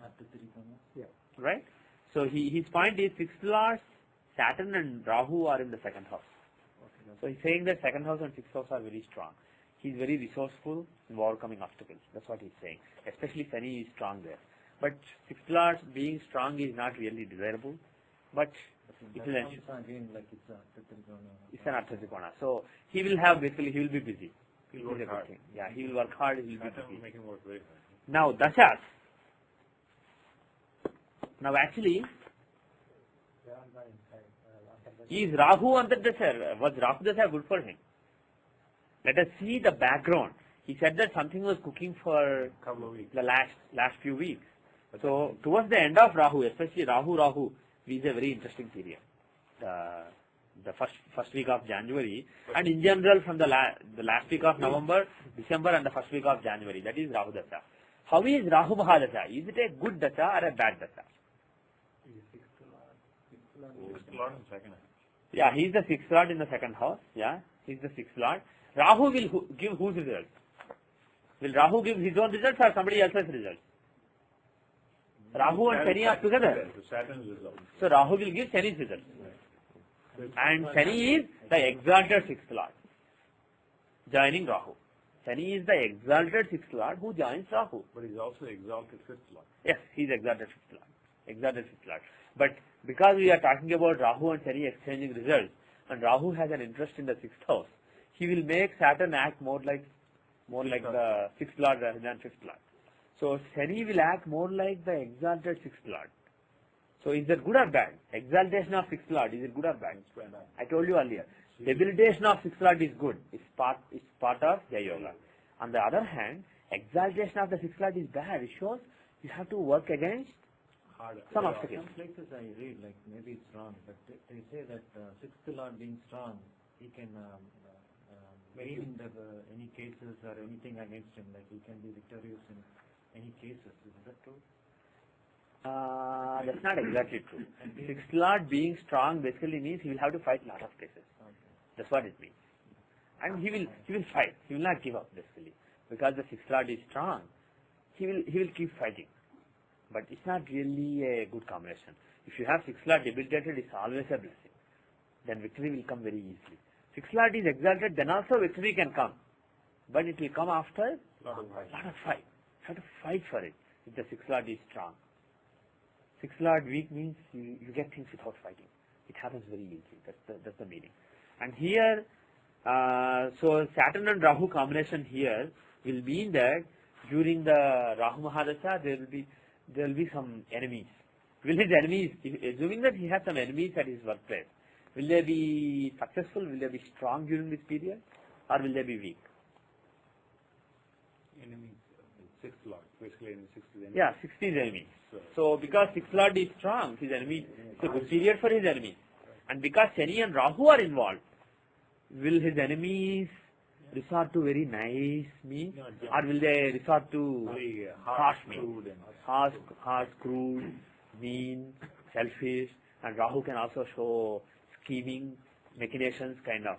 after 3 commas? Yeah. Right? So his point is 6th lord, Saturn and Rahu are in the 2nd house. Okay, So he's saying that 2nd house and 6th house are very strong. He's very resourceful in overcoming obstacles. That's what he's saying. Especially Shani is strong there. But 6th lord being strong is not really desirable. But it will ensure. again like it's after 3 commas. It's an Artha Trikona. So he will have basically, he will be busy. He'll Which is work a good hard. thing. Yeah, he will work hard, he will be Saturn will busy. make him work very hard. Now, Dashas. Now actually, is Rahu under Dasha? Was Rahu Dasha good for him? Let us see the background. He said that something was cooking for Couple of weeks. the last few weeks. So towards the end of Rahu, especially Rahu is a very interesting period. The first week of January, and in general from the last week of November, December, and the first week of January. That is Rahu Dasha. How is Rahu Mahadasha? Is it a good Dasha or a bad Dasha? Sixth Lord in second house. Yeah, he is the 6th lord in the 2nd house. Yeah, he is the 6th lord. Rahu will give whose results? Will Rahu give his own results or somebody else's results? Rahu and Shani are together. So Saturn's result. So Rahu will give Shani's results. And Shani is the exalted 6th lord, joining Rahu. Shani is the exalted 6th lord who joins Rahu. But he's also exalted fifth Lord. Yes, he is exalted 5th lord. Exalted 5th lord. But because we are talking about Rahu and Shani exchanging results, and Rahu has an interest in the 6th house, he will make Saturn act more like the 6th lord rather than 5th lord. So Shani will act more like the exalted 6th lord. So is that good or bad? Exaltation of 6th lord, is it good or bad? I told you earlier. Debilitation of 6th lord is good. It's part of Jaya Yoga. On the other hand, exaltation of the 6th lord is bad. It shows you have to work against some obstacles. Some places I read, like maybe it's wrong, but they say that 6th lord being strong, he can mean that any cases or anything against him, like he can be victorious in any cases. Is that true? That's not exactly true. Sixth Lord being strong basically means he will have to fight a lot of cases. Okay. That's what it means. And he will fight. He will not give up basically. Because the Sixth Lord is strong, he will keep fighting. But it's not really a good combination. If you have Sixth Lord debilitated, it's always a blessing. Then victory will come very easily. Sixth Lord is exalted, then also victory can come. But it will come after a lot of fight. You have to fight for it if the Sixth Lord is strong. Sixth Lord weak means you get things without fighting. It happens very easily. That's the meaning. And here, so Saturn and Rahu combination here will mean that during the Rahu Mahadasha there will be some enemies. Will his enemies, assuming that he has some enemies at his workplace, will they be successful? Will they be strong during this period, or will they be weak? Enemies, Sixth Lord, basically in sixth is enemy. Yeah, 60 is enemy. So because Sixth Lord is strong, his enemy, it's a good period for his enemies. And because Shani and Rahu are involved, will his enemies resort to very nice means, or will they resort to Very harsh crude means? and Harsh, crude, mean, selfish, and Rahu can also show scheming, machinations kind of.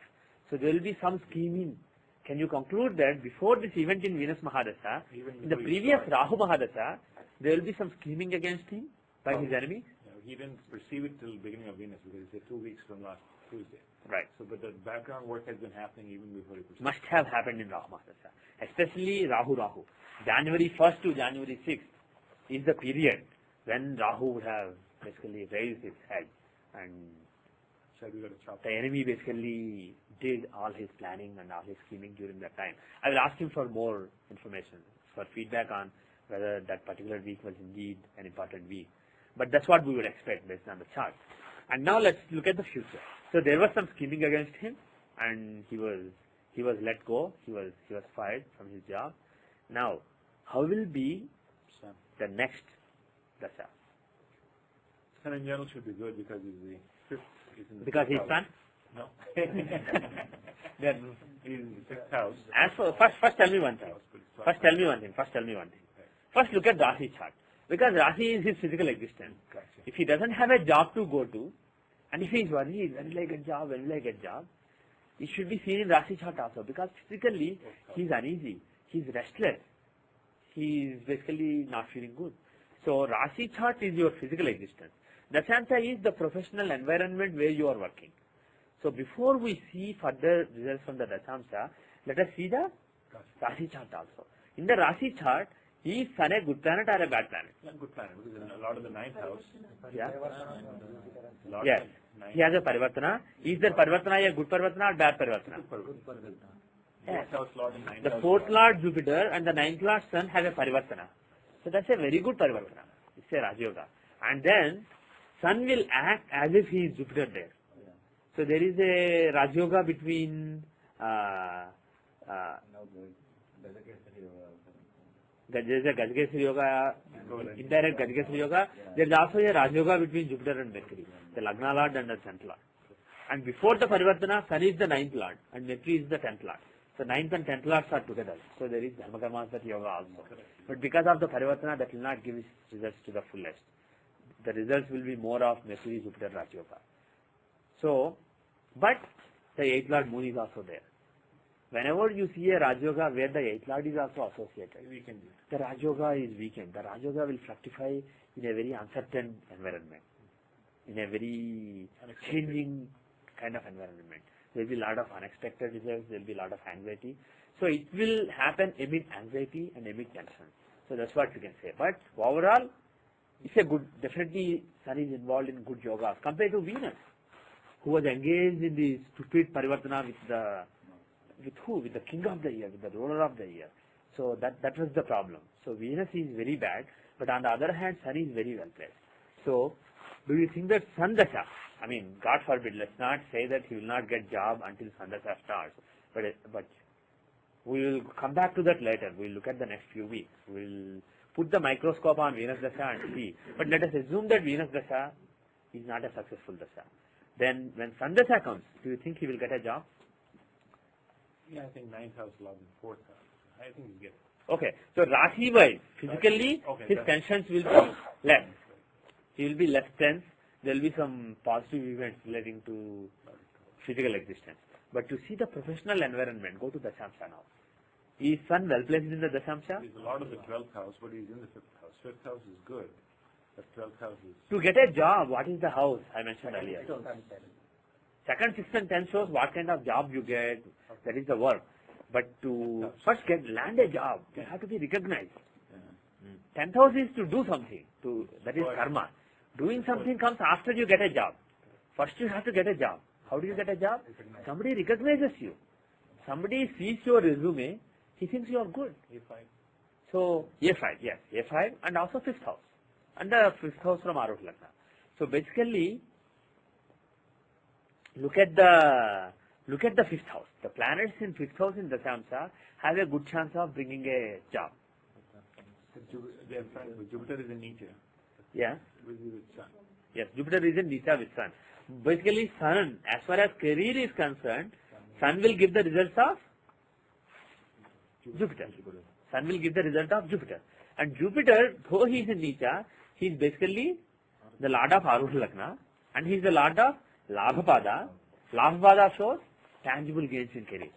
So there will be some scheming. Can you conclude that before this event in Venus Mahadasha, in the previous Rahu Mahadasha, there will be some scheming against him by his enemies? he didn't perceive it till the beginning of Venus because he said 2 weeks from last Tuesday. Right. So, but the background work has been happening even before he perceived. Must have happened in Rahu Mahadasha, especially Rahu. January 1st to January 6th is the period when Rahu would have basically raised his head, and So we got to chop. the enemy basically did all his planning and all his scheming during that time. I will ask him for more information, for feedback on whether that particular week was indeed an important week. But that's what we would expect based on the chart. And now let's look at the future. So there was some scheming against him, and he was let go. He was fired from his job. Now, how will be the next dasha? Sun in general should be good because he's the fifth. He's in the Because fifth he's house. son. No. Then He's in the sixth house. as for first tell me one thing. First tell me one thing. First look at Rashi chart. Because Rashi is his physical existence. Gotcha. If he doesn't have a job to go to, and if he is worried, when will I get job, it should be seen in Rashi chart also. Because physically, he is uneasy, he is restless, he is basically not feeling good. So Rashi chart is your physical existence. Dasanta is the professional environment where you are working. So before we see further results from the Dasamsa, let us see the Rashi chart also. In the Rashi chart, is Sun a good planet or a bad planet? Good planet because in a lot of the ninth house. Yeah. Lot Yes. of the ninth He has a Parivartana. Is there Parivartana a good Parivartana or bad Parivartana? Fourth house Lord and ninth The house fourth Lord. Lord Jupiter and the ninth Lord Sun have a Parivartana. So that's a very good Parivartana. It's a Rajyoga. And then Sun will act as if he is Jupiter there. So there is a Rajyoga between there is a Gajgesri Yoga, indirect Gajgesri Yoga. There is also a Raj Yoga between Jupiter and Mercury, the Lagna Lord and the 10th Lord. And before the Parivartana, Sun is the 9th Lord and Mercury is the 10th Lord. So 9th and 10th Lords are together. So there is Dharmakarmasat Yoga also. But because of the Parivartana, that will not give its results to the fullest. The results will be more of Mercury, Jupiter, Raj Yoga. So, but the 8th Lord Moon is also there. Whenever you see a Raj Yoga where the 8th Lord is also associated, the Raj Yoga is weakened. The Raj Yoga will fructify in a very uncertain environment, in a very changing kind of environment. There will be a lot of unexpected results, there will be a lot of anxiety. So it will happen amid anxiety and amid tension. So that's what we can say. But overall, it's a good, definitely Sun is involved in good yogas compared to Venus, who was engaged in the stupid Parivartana with who? With the king of the year, with the ruler of the year. So that was the problem. So Venus is very bad, but on the other hand, Sun is very well placed. So do you think that Sun Dasha, I mean, God forbid, let's not say that he will not get job until Sun Dasha starts, but we will come back to that later. We will look at the next few weeks. We will put the microscope on Venus Dasha and see. But let us assume that Venus Dasha is not a successful Dasha. Then when Sun Dasha comes, do you think he will get a job? Yeah, I think 9th house log in 4th house. I think you get it. Okay, so Rashi wise, physically, Okay, his that's- tensions will be less. He will be less tense. There will be some positive events relating to physical existence. But to see the professional environment, go to Dashamsha now. Is Sun well placed in the Dashamsha? He's a lot of the 12th house, but he's in the 5th house. 5th house is good, but 12th house is... To get a job, what is the house I mentioned earlier? Second, 6th and 10th shows what kind of job you get, that is the work. But to first land a job, you have to be recognized. 10th house is to do something, that is karma. Doing something comes after you get a job. First you have to get a job. How do you get a job? Somebody recognizes you. Somebody sees your resume, he thinks you are good. A5. So, A5, yes, A5 and also 5th house. And the 5th house from Arut Lagna. So basically, look at the 5th house. The planets in 5th house in Dashamsha have a good chance of bringing a job. Their friend, Jupiter is in Nietzsche. Yeah. With Sun. Yes, Jupiter is in Nisha with Sun. Basically, Sun, as far as career is concerned, Sun will give the results of Jupiter. Sun will give the result of Jupiter. And Jupiter, though he is in Nisha, he is basically the Lord of Arudha Lagna and he is the Lord of Labhapada. Labhapada shows tangible gains in career.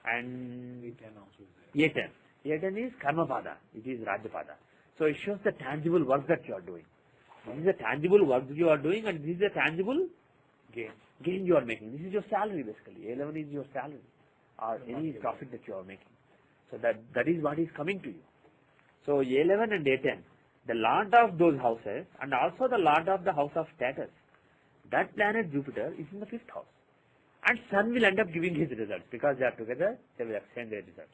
And A10 also is there. A10 is Karmapada, it is Rajyapada. So it shows the tangible work that you are doing. This is a tangible work that you are doing and this is a tangible gain you are making. This is your salary basically. A11 is your salary or any profit that you are making. So that is what is coming to you. So A11 and A10, the lord of those houses and also the lord of the house of status, that planet Jupiter is in the 5th house. And Sun will end up giving his results because they are together, they will exchange their results.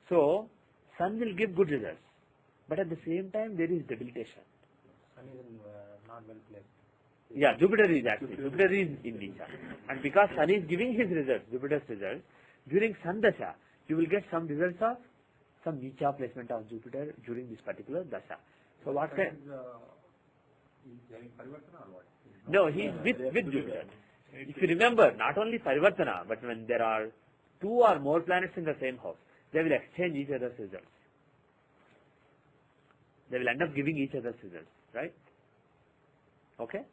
So Sun will give good results. But at the same time there is debilitation. Sun is not well placed. Yeah, Jupiter is in Nisha. And because Sun is giving his results, Jupiter's results, during Sun Dasha, you will get some results of some Nisha placement of Jupiter during this particular Dasha. So what kind? He's having Parivartana or what? No, he is with Jupiter. If you remember, not only Parivartana, but when there are 2 or more planets in the same house, they will exchange each other's results. They will end up giving each other's results, right? Okay?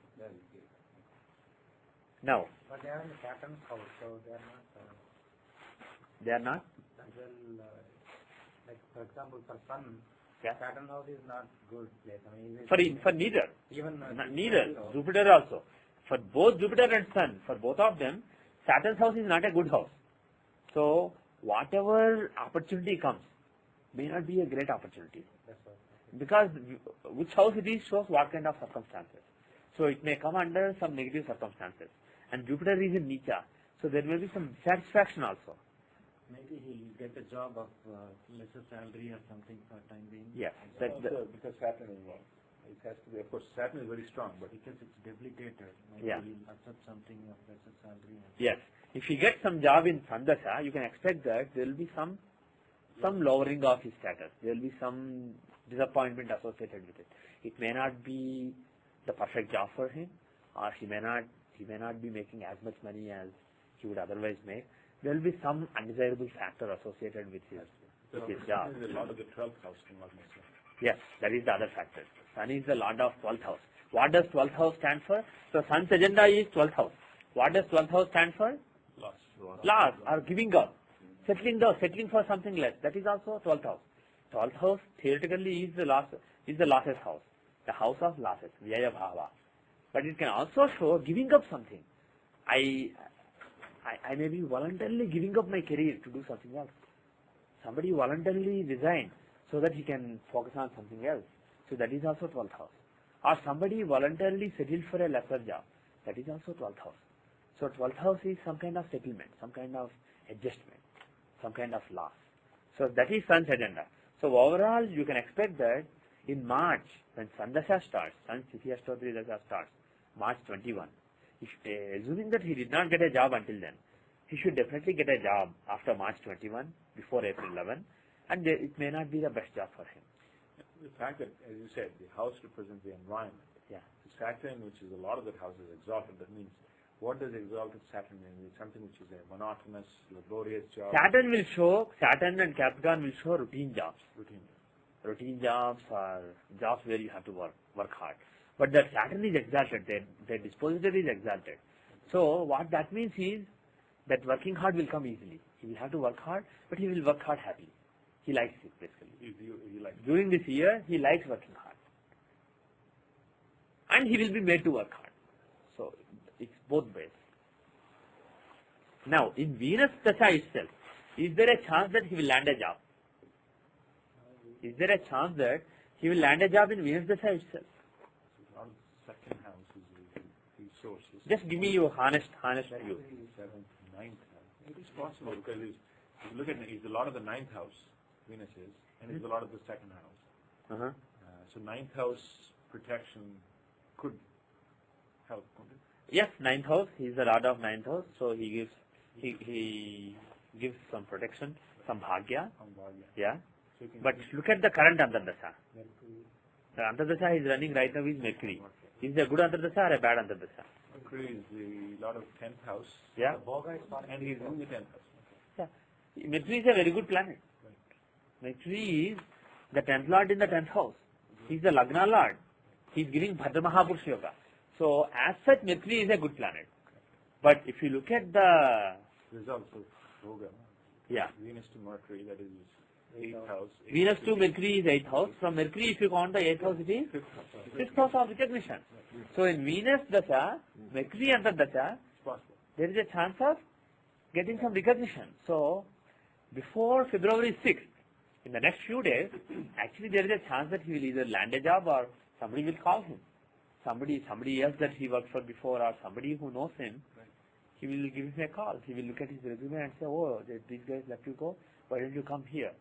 Now, But they are in the Saturn's house, so they are not? well, like for example, for Sun, Yeah. Saturn house is not good place. I mean, For neither. even Neither. Jupiter also. For both Jupiter and Sun, for both of them, Saturn's house is not a good house. So, whatever opportunity comes, may not be a great opportunity. That's what. Because which house it is shows what kind of circumstances. So, it may come under some negative circumstances. And Jupiter is in Nisha. So, there may be some satisfaction also. Maybe he'll get a job of lesser salary or something for time being. Yes. Also, because Saturn is involved. It has to be, of course, Saturn is very strong, but Because it's debilitated. Maybe Yeah. he'll accept something of lesser salary. Yes. If you get some job in Sandasha, you can expect that there will be some lowering of his status. There will be some disappointment associated with it. It may not be the perfect job for him, or he may not be making as much money as he would otherwise make. There will be some undesirable factor associated with his job. There's a lot of the 12th house in Lagna. Yes, that is the other factor. Sun is the lord of 12th house. What does 12th house stand for? So Sun's agenda is 12th house. What does 12th house stand for? Loss or giving up. Settling for something less. That is also 12th house. 12th house theoretically is the losses house. The house of losses. Vyaya bhava. But it can also show giving up something. I may be voluntarily giving up my career to do something else. Somebody voluntarily resigned so that he can focus on something else. So that is also 12th house. Or somebody voluntarily settled for a lesser job. That is also 12th house. So 12th house is some kind of settlement, some kind of adjustment, some kind of loss. So that is Sun's agenda. So overall, you can expect that in March, when Sandasha starts, Sun's Tithi Ashtotri Dasha starts, March 21, assuming that he did not get a job until then, he should definitely get a job after March 21, before April 11, and it may not be the best job for him. The fact that, as you said, the house represents the environment. Yeah. The Saturn, which is a lot of that house, is exalted. That means what does exalted Saturn mean? It's something which is a monotonous, laborious job. Saturn and Capricorn will show routine jobs. Routine jobs or jobs where you have to work hard. But that Saturn is exalted, their dispositor is exalted. So what that means is that working hard will come easily. He will have to work hard, but he will work hard happily. He likes it basically. He likes During this year, he likes working hard. And he will be made to work hard. So it's both ways. Now, in Venus Dasha itself, is there a chance that he will land a job? Is there a chance that he will land a job in Venus Dasha itself? on second house is the sources. Just give me your honest view. 7th, 9th house. It is possible because if you look at it, it's a lot of the 9th house, Venus is, and it's a lot of the second house. So 9th house protection could help. Yes, 9th house. He is the lord of 9th house, so he gives some protection, some bhagya. Yeah. So But look at the current Antardasha. The Antardasha is running right now is Mercury. Is it a good Antardasha or a bad Antardasha? Mercury is the lord of 10th house. Yeah. And he is in the 10th house. Yeah. Mercury is a very good planet. Mercury is the 10th lord in the 10th house. He is the Lagna lord. He is giving Bhadra Mahapurusha Yoga. So as such, Mercury is a good planet. But if you look at the Results of yoga. Yeah. Venus to Mercury, that is 8th house. Venus to Mercury is 8th house. From Mercury, if you count the 8th house, it is 5th house of recognition. So in Venus Dasha, Mercury under Dasha, Possible. there is a chance of getting some recognition. So before February 6th, in the next few days, actually there is a chance that he will either land a job or somebody will call him. Somebody else that he worked for before or somebody who knows him, he will give him a call. He will look at his resume and say, oh, these guys let you go, why don't you come here?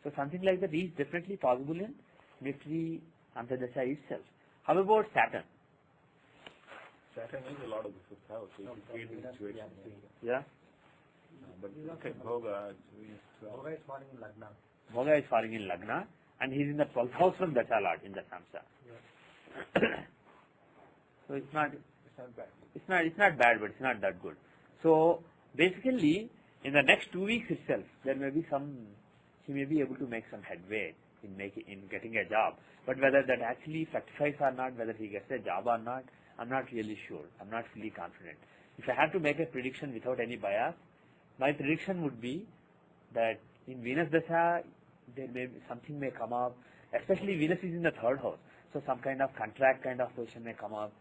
So something like that is definitely possible in Mercury Antardasha itself. How about Saturn? Saturn is a lot of the 5th house. So it's creating situation. Yeah? But look at Bhoga, it's Venus 12. Bhoga is falling in Lagna. Bhoga is falling in Lagna and he is in the 12th house from Dasha Lord in the Samsa. So it's not bad. It's not bad, but it's not that good. So basically, in the next 2 weeks itself, there may be he may be able to make some headway in getting a job. But whether that actually fructifies or not, whether he gets a job or not, I'm not really sure. I'm not fully confident. If I have to make a prediction without any bias, my prediction would be that in Venus Dasha, something may come up. Especially Venus is in the 3rd house, so some kind of contract kind of position may come up.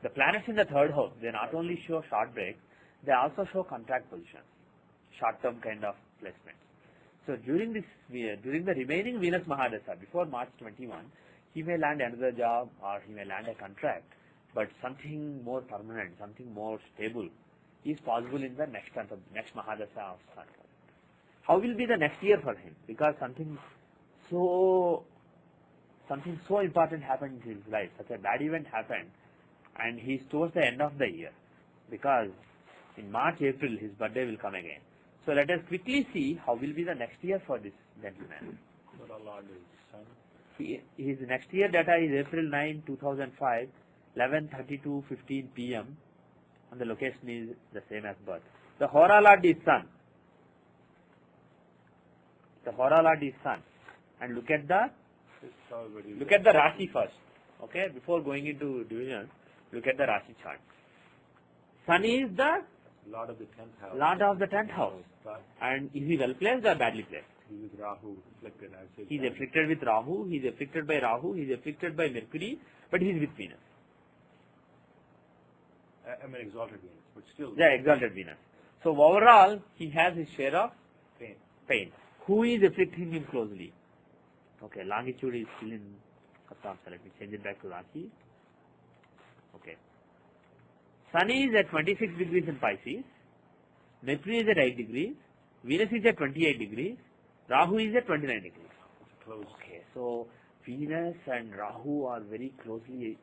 The planets in the 3rd house, they not only show short breaks, they also show contract positions, short-term kind of placements. So during the remaining Venus Mahadasha, before March 21, he may land another job or he may land a contract, but something more permanent, something more stable is possible in the next Mahadasha of Sun. How will be the next year for him? Because something so important happened in his life, such a bad event happened, and he's towards the end of the year, because in March, April, his birthday will come again. So let us quickly see how will be the next year for this gentleman. But our Lord is Sun. His next year data is April 9, 2005, 11:32:15 p.m. and the location is the same as birth. The Hora Lord is Sun. And look at the Rashi first. Okay, before going into division, look at the Rashi chart. Sun is the Lord of the 10th house. Lord of the 10th house. And is he well placed or badly placed? He is Rahu, afflicted. He is afflicted with Rahu, he is afflicted by Rahu, he is afflicted by Mercury, but he is with Venus. I mean exalted Venus, but still. Yeah, exalted Venus. So overall, he has his share of pain. Who is afflicting him closely? Okay, longitude is still in Kattamsa. Let me change it back to Rashi. Okay. Sun is at 26 degrees in Pisces. Mercury is at 8 degrees. Venus is at 28 degrees. Rahu is at 29 degrees. It's close. Okay, so Venus and Rahu are very closely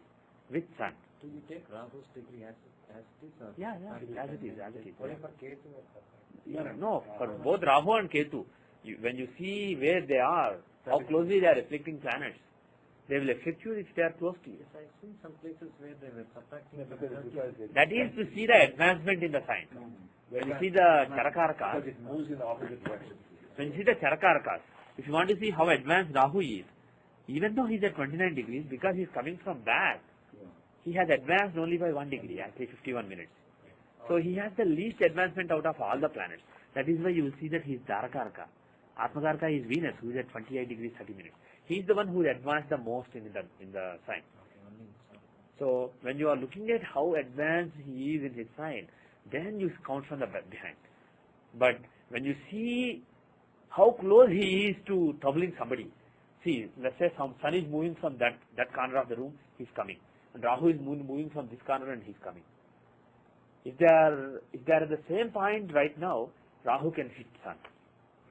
with Sun. Do you take Rahu's degree as it is? Or Yeah, as it is. only for Ketu? No, for both Rahu and Ketu, when you see where they are, how closely they are reflecting planets, They will affect you if they are close to you. Yes, I've seen some places where they were subtracting. That is to see the advancement in the sign. When you see the Charakarkas, Because it moves in the opposite direction. when you see the Charakarkas, if you want to see how advanced Rahu is, even though he is at 29 degrees, because he is coming from back, he has advanced only by 1 degree, actually 51 minutes. So he has the least advancement out of all the planets. That is why you will see that he is Dharakarka. Atmakarka is Venus, who is at 28 degrees 30 minutes. He is the one who advanced the most in the sign. So when you are looking at how advanced he is in his sign, then you count from the behind. But when you see how close he is to troubling somebody, see, let's say some sun is moving from that corner of the room, he's coming. And Rahu is moving from this corner and he's coming. If they are at the same point right now, Rahu can hit sun,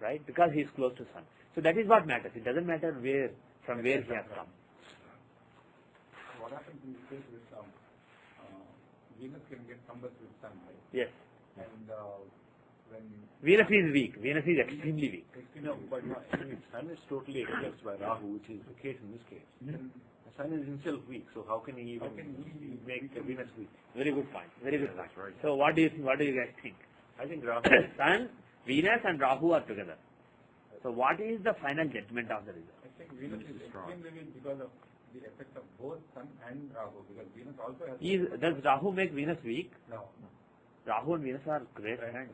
right? Because he is close to sun. So that is what matters. It doesn't matter from where he has come. What happens in this case is Venus can get numbers with sun, right? Yes. And when Venus is weak. Venus is extremely weak. No, but sun is totally eclipsed by Rahu, which is the case in this case. The sun is himself weak, so how can he even make Venus weak? Very good point. Very good point. So what do you think? What do you guys think? I think Rahu. Sun, Venus and Rahu are together. So what is the final judgment of the result? I think Venus is extremely weak because of the effect of both sun and Rahu, because Venus also has. Does Rahu make Venus weak? No. Rahu and Venus are great friends.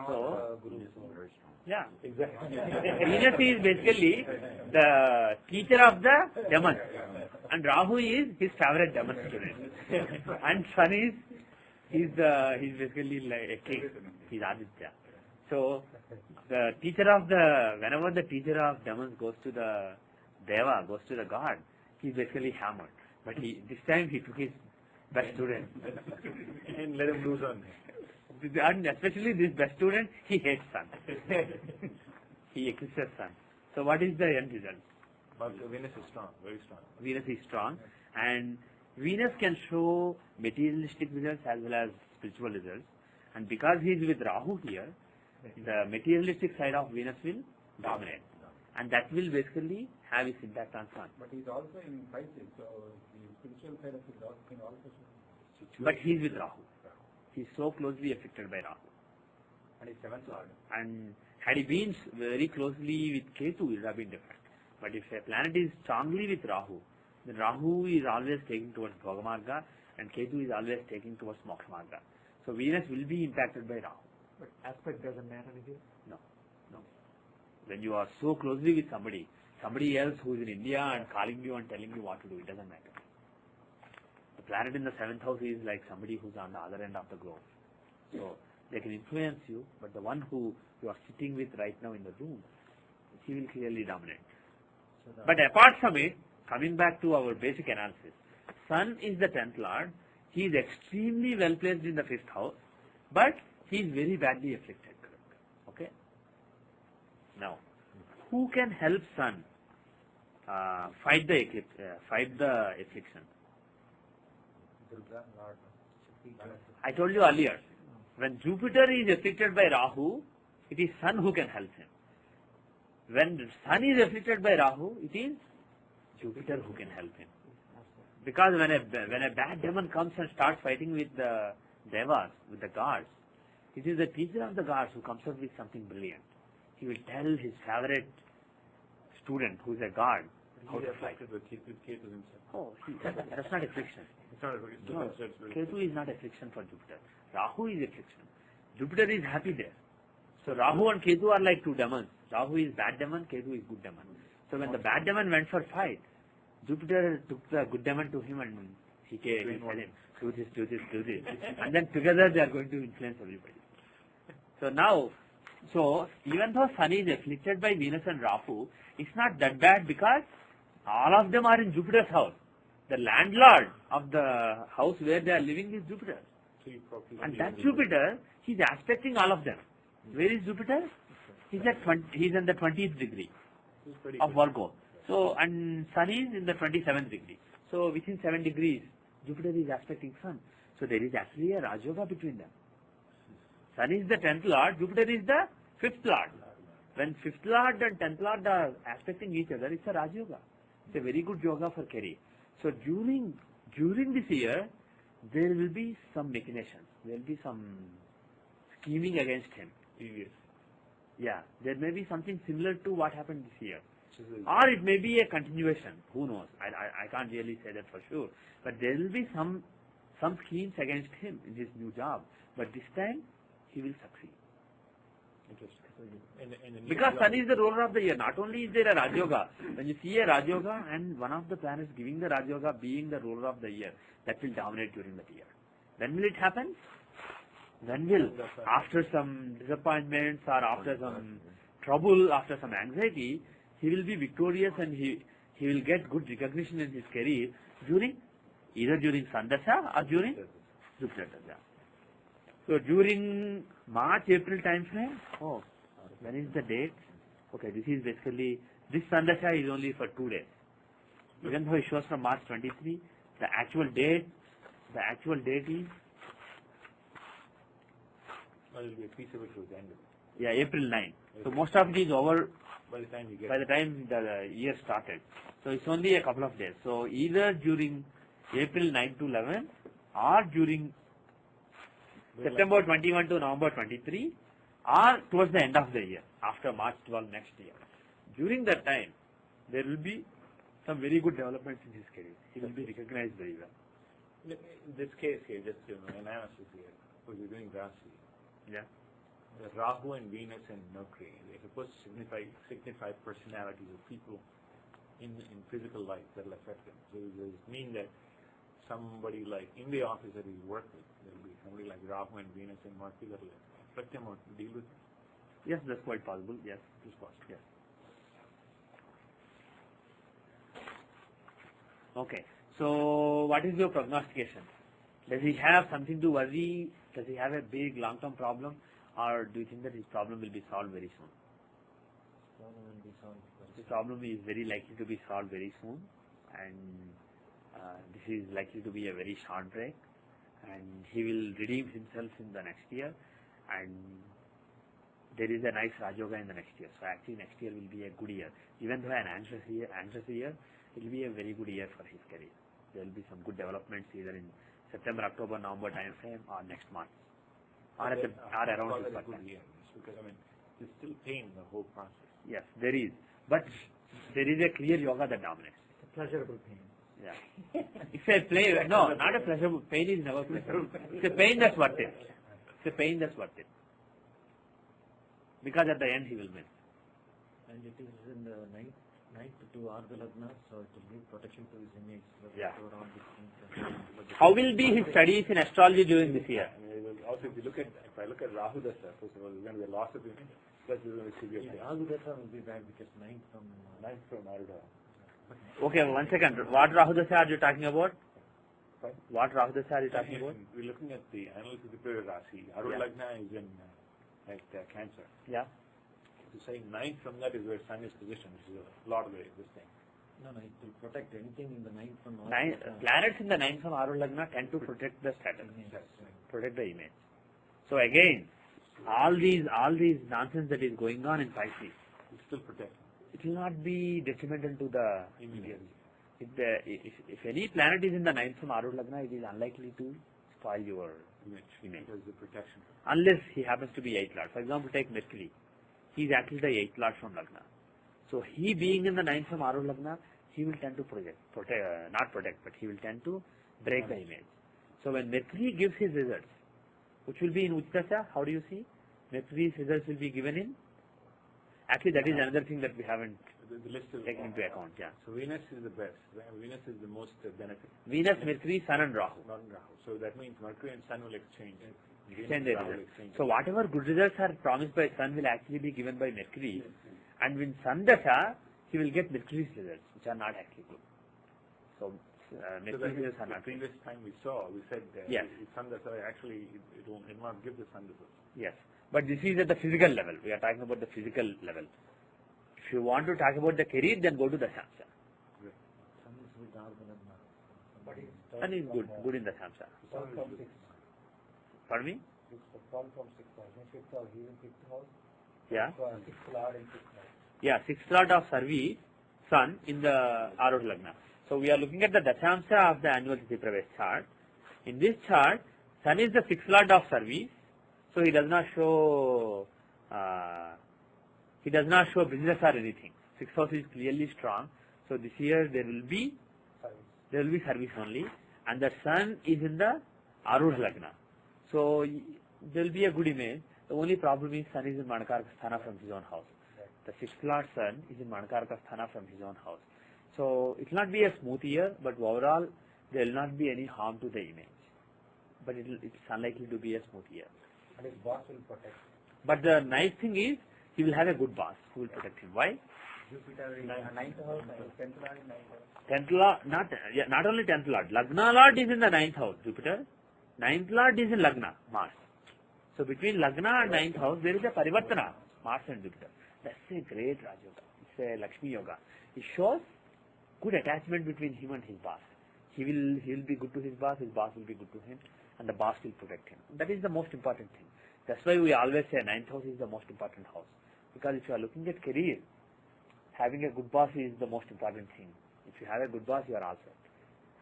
So, yeah, Exactly. Venus is basically the teacher of the demons, and Rahu is his favorite demon student, and Sun is he's basically like a king. He's Aditya. So the teacher of whenever the teacher of demons goes to the Deva, goes to the god, he's basically hammered. But this time he took his best student And let him lose on. and especially this best student, he hates sun. He eclipses sun. So what is the end result? But Venus is strong, very strong. Venus is strong, and Venus can show materialistic results as well as spiritual results. And because he is with Rahu here, the materialistic side of Venus will dominate. And that will basically have its impact on sun. But he's also in Pisces, so the spiritual side of his also can also show. But he is with Rahu. He is so closely affected by Rahu. And he's seventh lord. And had he been very closely with Ketu, it would have been different. But if a planet is strongly with Rahu, then Rahu is always taking towards Bhogamarga and Ketu is always taking towards Mokshamarga. So Venus will be impacted by Rahu. But aspect doesn't matter here. No. When you are so closely with somebody else who is in India and calling you and telling you what to do, it doesn't matter. The planet in the 7th house is like somebody who's on the other end of the globe. So they can influence you, but the one who you are sitting with right now in the room, he will clearly dominate. But apart from it, coming back to our basic analysis, Sun is the 10th lord. He is extremely well placed in the 5th house, but he is very badly afflicted. Okay? Now, who can help Sun fight the eclipse, fight the affliction? I told you earlier, when Jupiter is afflicted by Rahu, it is Sun who can help him. When Sun is afflicted by Rahu, it is Jupiter who can help him. Because when a bad demon comes and starts fighting with the devas, with the gods, it is the teacher of the gods who comes up with something brilliant. He will tell his favorite student, who is a god, how to fight. With Ketu himself. Oh, that's not affliction. It's not a No, Ketu is not affliction for Jupiter. Rahu is affliction. Jupiter is happy there. So Rahu and Ketu are like two demons. Rahu is bad demon, Ketu is good demon. So when the bad demon went for fight, Jupiter took the good demon to him and he told him, do this. And then together they are going to influence everybody. So now, even though Sun is afflicted by Venus and Rahu, it's not that bad because all of them are in Jupiter's house. The landlord of the house where they are living is Jupiter. And that Jupiter, he's aspecting all of them. Where is Jupiter? He's in the 20th degree of Virgo. So, and Sun is in the 27th degree. So, within 7 degrees, Jupiter is aspecting Sun. So, there is actually a Raj Yoga between them. Sun is the 10th lord, Jupiter is the 5th lord. When 5th lord and 10th lord are aspecting each other, it's a Raj Yoga. It's a very good yoga for career. So during this year, there will be some machinations. There will be some scheming against him. Previous. Yeah, there may be something similar to what happened this year. Which is Or it may be a continuation. Who knows? I can't really say that for sure. But there will be some schemes against him in his new job. But this time, he will succeed. interesting. In the new Because job- Sun is the ruler of the year. Not only is there a Raj Yoga, when you see a Raj Yoga and one of the planets giving the Raj Yoga being the ruler of the year, that will dominate during that year. When will it happen? When will, after some disappointments or after some trouble, after some anxiety, he will be victorious and he will get good recognition in his career either during Sandasha or during Jupiter Dasha. So during March, April time frame, when is the date? Okay, this is basically, this Sandasha is only for 2 days. Even though it shows from March 23, the actual date is, Well, it will be a piece of it towards the end of it. yeah, April 9. So most of it is over By the time we get by the time the year started. So it's only a couple of days. So either during April 9 to 11 or during September 21 to November 23 or towards the end of the year, after March 12 next year. During that time, there will be some very good developments in his career. He will be recognized very well. in this case here, just analysis here, because we're doing Rasi. Yeah. The Rahu and Venus and Mercury, they're supposed to signify personalities of people in physical life that will affect them. So does it mean that somebody like in the office that we work with, there will be somebody like Rahu and Venus and Mercury that will affect them or deal with them? Yes, that's quite possible. Yes. It is possible. Yes. Okay. So what is your prognostication? Does he have something to worry? Does he have a big long-term problem? Or do you think that his problem will be solved very soon? Problem will be solved very The problem is very likely to be solved very soon, and this is likely to be a very short break, and he will redeem himself in the next year, and there is a nice Raj Yoga in the next year. So actually next year will be a good year. Even though an anxious year, it will be a very good year for his career. There will be some good developments either in September, October, November time frame or next month. Or around his birthday. Yes, because there's still pain in the whole process. Yes, there is. But there is a clear yoga that dominates. Pleasurable pain. Yeah. It's a play. No, not a pleasurable. Pain is never pleasurable. It's a pain that's worth it. It's a pain that's worth it. Because at the end he will win. And it is in the ninth to Ardha Lagna, so it will give protection to his image. Yeah. So around this thing, How will be his studies in astrology during this year? Also, if I look at Rahu Dasa, first of all, there's going to be a loss of image. Plus, there's going to be severe pain. Ardha Dasa will be bad because ninth from Ardha. Okay, 1 second. What Rahu Dasha are you talking about? Fine. What Rahu Dasha are you talking about? We're looking at the analysis of the period Rasi. Arul Yeah. Lagna is in Cancer. Yeah. To say ninth from that is where Sun is positioned, which is a lot of this thing. No, it will protect anything in the ninth from Ardha Nine, Lagna. planets in the ninth from Arul Lagna tend to protect the status, Yes. protect the image. So again, all these nonsense that is going on in Pisces, It's still protect. it will not be detrimental to the Immediately. If any planet is in the ninth from Arul Lagna, it is unlikely to spoil your image. Because the protection. Unless he happens to be 8th Lord. For example, take Mercury. He is actually the 8th Lord from Lagna. So he being in the ninth from Arul Lagna, he will tend to not protect, but he will tend to break the image. So when Mercury gives his results, which will be in Uchtasya, how do you see? Mercury's results will be given in? Actually, that is another thing that we haven't The list is taken into account. Yeah. So Venus is the best. Venus is the most benefit. Venus, Mercury, Sun and Rahu. Not Rahu. So that means Mercury and Sun will exchange. Venus Exchange and their Rahu will results. exchange. So whatever good results are promised by Sun will actually be given by Mercury. And when Sun Dasha, he will get Mercury's results, which are not actually good. So Mercury's results are the not good. previous time we said Yes. Sun Dasa actually it will not give the Sun Dasa. Yes. But this is at the physical level. We are talking about the physical level. If you want to talk about the career, then go to the Samsa. Sun is with Ardha Lagna. But it's Sun is good in the Samsa. from 6th. Pardon me? It's from 6th house. In 5th house, he is in 5th house. Yeah. 6th Lord in 5th house. Yeah, 6th Lord of service Sun in the Arudha Lagna. So we are looking at the Dashamsha of the annual Tithi Pravesh chart. In this chart, Sun is the sixth lord of service, so he does not show business or anything. Sixth house is clearly strong, so this year there will be service only, and the Sun is in the Arudha Lagna. So there will be a good image. The only problem is Sun is in Manakaraka Sthana from his own house. The sixth lord Sun is in Manakaraka Sthana from his own house. So it will not be a smooth year, but overall there will not be any harm to the image. But it's unlikely to be a smooth year. And his boss will protect. But the nice thing is, he will have a good boss who will protect him. Why? Jupiter in 9th house, 10th lord in 9th house. 10th lord, not only 10th lord, Lagna lord is in the 9th house, Jupiter. 9th lord is in Lagna, Mars. So between Lagna and 9th house, there is a Parivartana, Mars and Jupiter. That's a great Raj Yoga. It's a Lakshmi Yoga. It shows good attachment between him and his boss. He will be good to his boss will be good to him, and the boss will protect him. That is the most important thing. That's why we always say 9th house is the most important house. Because if you are looking at career, having a good boss is the most important thing. If you have a good boss, you are all set.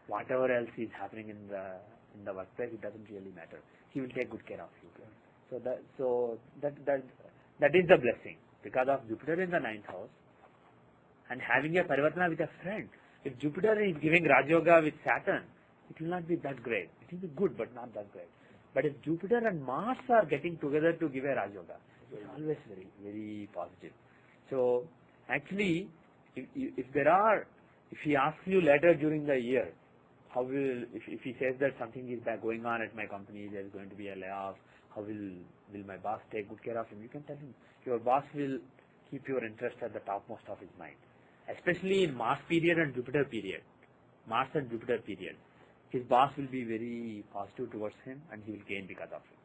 Whatever else is happening in the workplace, it doesn't really matter. He will take good care of you. So that is the blessing. Because of Jupiter in the 9th house and having a Parivartana with a friend. If Jupiter is giving Raj Yoga with Saturn, it will not be that great. It will be good, but not that great. But if Jupiter and Mars are getting together to give a Raj Yoga, it's always very, very positive. So actually, if he asks you later during the year, if he says that something is going on at my company, there is going to be a layoff, how will my boss take good care of him? You can tell him. Your boss will keep your interest at the topmost of his mind. Especially in Mars period and Jupiter period. Mars and Jupiter period. His boss will be very positive towards him and he will gain because of it.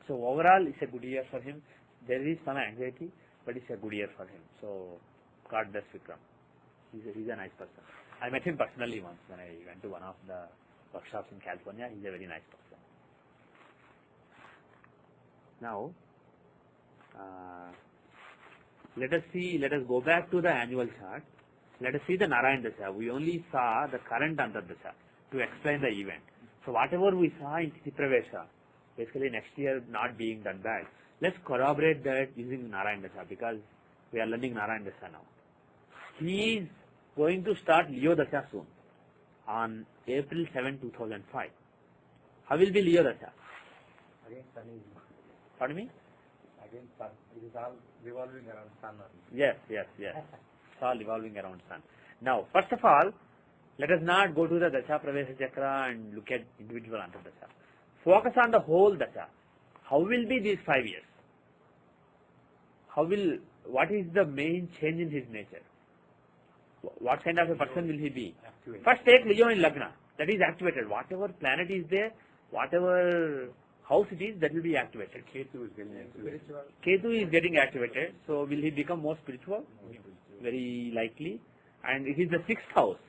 So overall, it's a good year for him. There is some anxiety, but it's a good year for him. So God bless Vikram. He's a nice person. I met him personally once when I went to one of the workshops in California. He's a very nice person. Now, let us go back to the annual chart. Let us see the Narayana Dasha. We only saw the current Antardasha to explain the event. So whatever we saw in Tithi Pravesha, basically next year not being done bad, let's corroborate that using Narayana Dasha because we are learning Narayana Dasha now. He is going to start Leo Dasha soon on April 7, 2005. How will be Leo Dasha? Again, Sun is. Pardon me? Again, Sun. It is all revolving around Sun only. Yes. It's all revolving around Sun. Now, first of all, let us not go to the Dasha Pravesha Chakra and look at individual Antardasha. Focus on the whole Dasha. How will be these 5 years? What is the main change in his nature? What kind of a person will he be? Activate. First take Leo in Lagna. That is activated. Whatever planet is there, whatever house it is, that will be activated. Ketu is getting activated. Spiritual. Ketu is getting activated. So will he become more spiritual? Very likely. And it is the 6th house.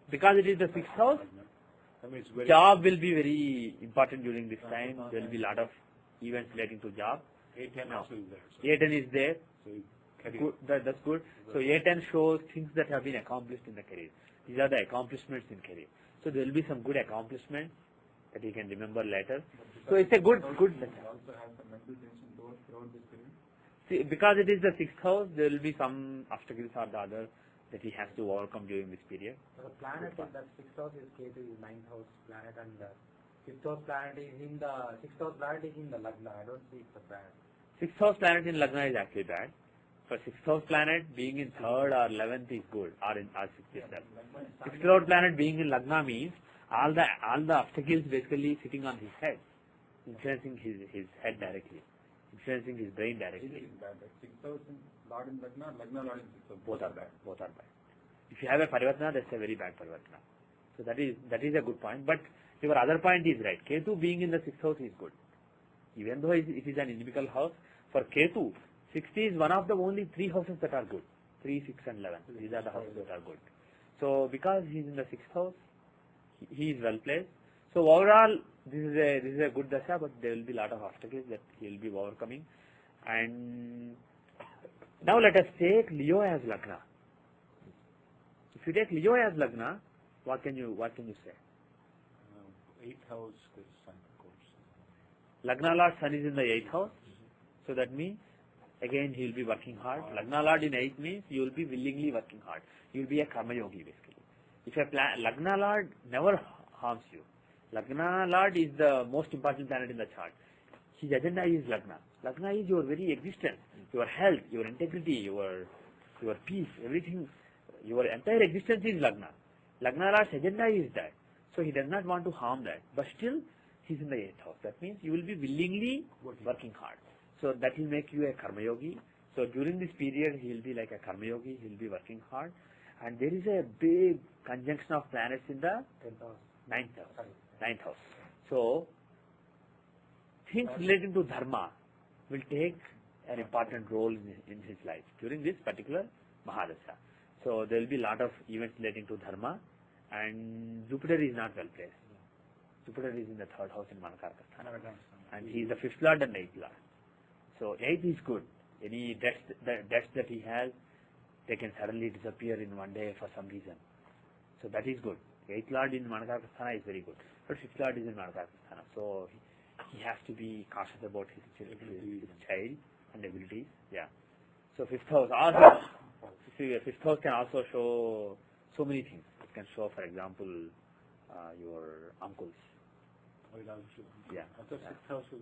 Because it is the 6th house, I mean, it's very job will be very important during this time. There will be a lot of events relating to job. 8-10 also is there. So, A10 is there. so you carry Good, that's good. So A10 shows things that have been accomplished in the career. These are the accomplishments in career. So there will be some good accomplishments that you can remember later. So it's a good. also have some mental tension throughout this period. See, because it is the 6th house, there will be some obstacles or the other that he has to overcome during this period. So the planet in the 6th house is Ketu, is 9th house planet, and the 5th house planet is in the 6th house planet is in the Lagna. I don't see it's a bad. 6th house planet in Lagna is actually bad. For 6th house planet being in 3rd or 11th is good, or in 6th itself. 6th house planet being in Lagna means all the obstacles basically sitting on his head, influencing his head directly, influencing his brain This directly. is bad. Like 6,000 Lord in Lagna, Lagna Lord in 6,000. Both are bad. If you have a Parivartana, that's a very bad Parivartana. So that is a good point. But your other point is right. Ketu being in the 6th house is good. Even though it is an inimical house, for Ketu, 60 is one of the only 3 houses that are good. 3, 6 and 11. These are the houses that are good. So because he is in the 6th house, he is well placed. So overall, this is a good dasha, but there will be a lot of obstacles that he will be overcoming. And Now let us take Leo as Lagna. If you take Leo as Lagna, what can you say? 8th house, the sun, of course. Lagna Lord Sun is in the 8th house. So that means, again, he will be working hard. Lagna Lord in 8th means you will be willingly working hard. You will be a Karma Yogi basically. If a Lagna Lord never harms you. Lagna Lord is the most important planet in the chart. His agenda is Lagna. Lagna is your very existence, your health, your integrity, your peace, everything. Your entire existence is Lagna. Lagna Lord's agenda is that. So he does not want to harm that. But still, he's in the 8th house. That means you will be willingly working hard. So that will make you a Karma Yogi. So during this period, he will be like a Karma Yogi. He will be working hard. And there is a big conjunction of planets in the 9th house. 9th house. So, things relating to Dharma will take an important role in his life during this particular Mahadasha. So, there will be a lot of events relating to Dharma, and Jupiter is not well placed. Jupiter is in the 3rd house in Manakarka, and he is the 5th lord and 8th lord. So, 8th is good. Any debts that he has, they can suddenly disappear in one day for some reason. So, that is good. 8th lord in Manakarka is very good. But 5th lord is in Manakarka. So, he has to be cautious about his child and abilities. Yeah. So, 5th house also. See, 5th house can also show so many things. It can show, for example, your uncles. Yeah.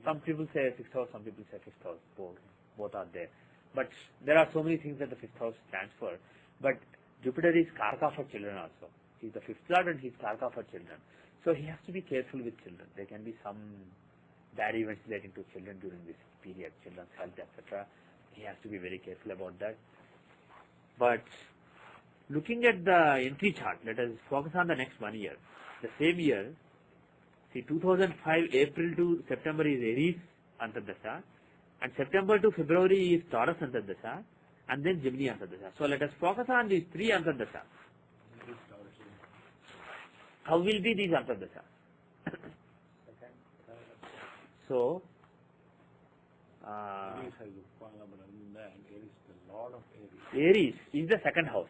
Some people say 6th house, some people say 5th house. Both are there. But there are so many things that the 5th house stands for. But Jupiter is Karka for children also. He is the 5th lord and he is Karka for children. So he has to be careful with children. There can be some bad events relating to children during this period, children's health, etc. He has to be very careful about that. But looking at the entry chart, let us focus on the next 1 year. The same year, see 2005 April to September is Aries Antardasha, and September to February is Taurus Antardasha, and then Gemini Antardasha. So let us focus on these 3 Antardasha. How will be these Antardasha? So, Aries is the 2nd house.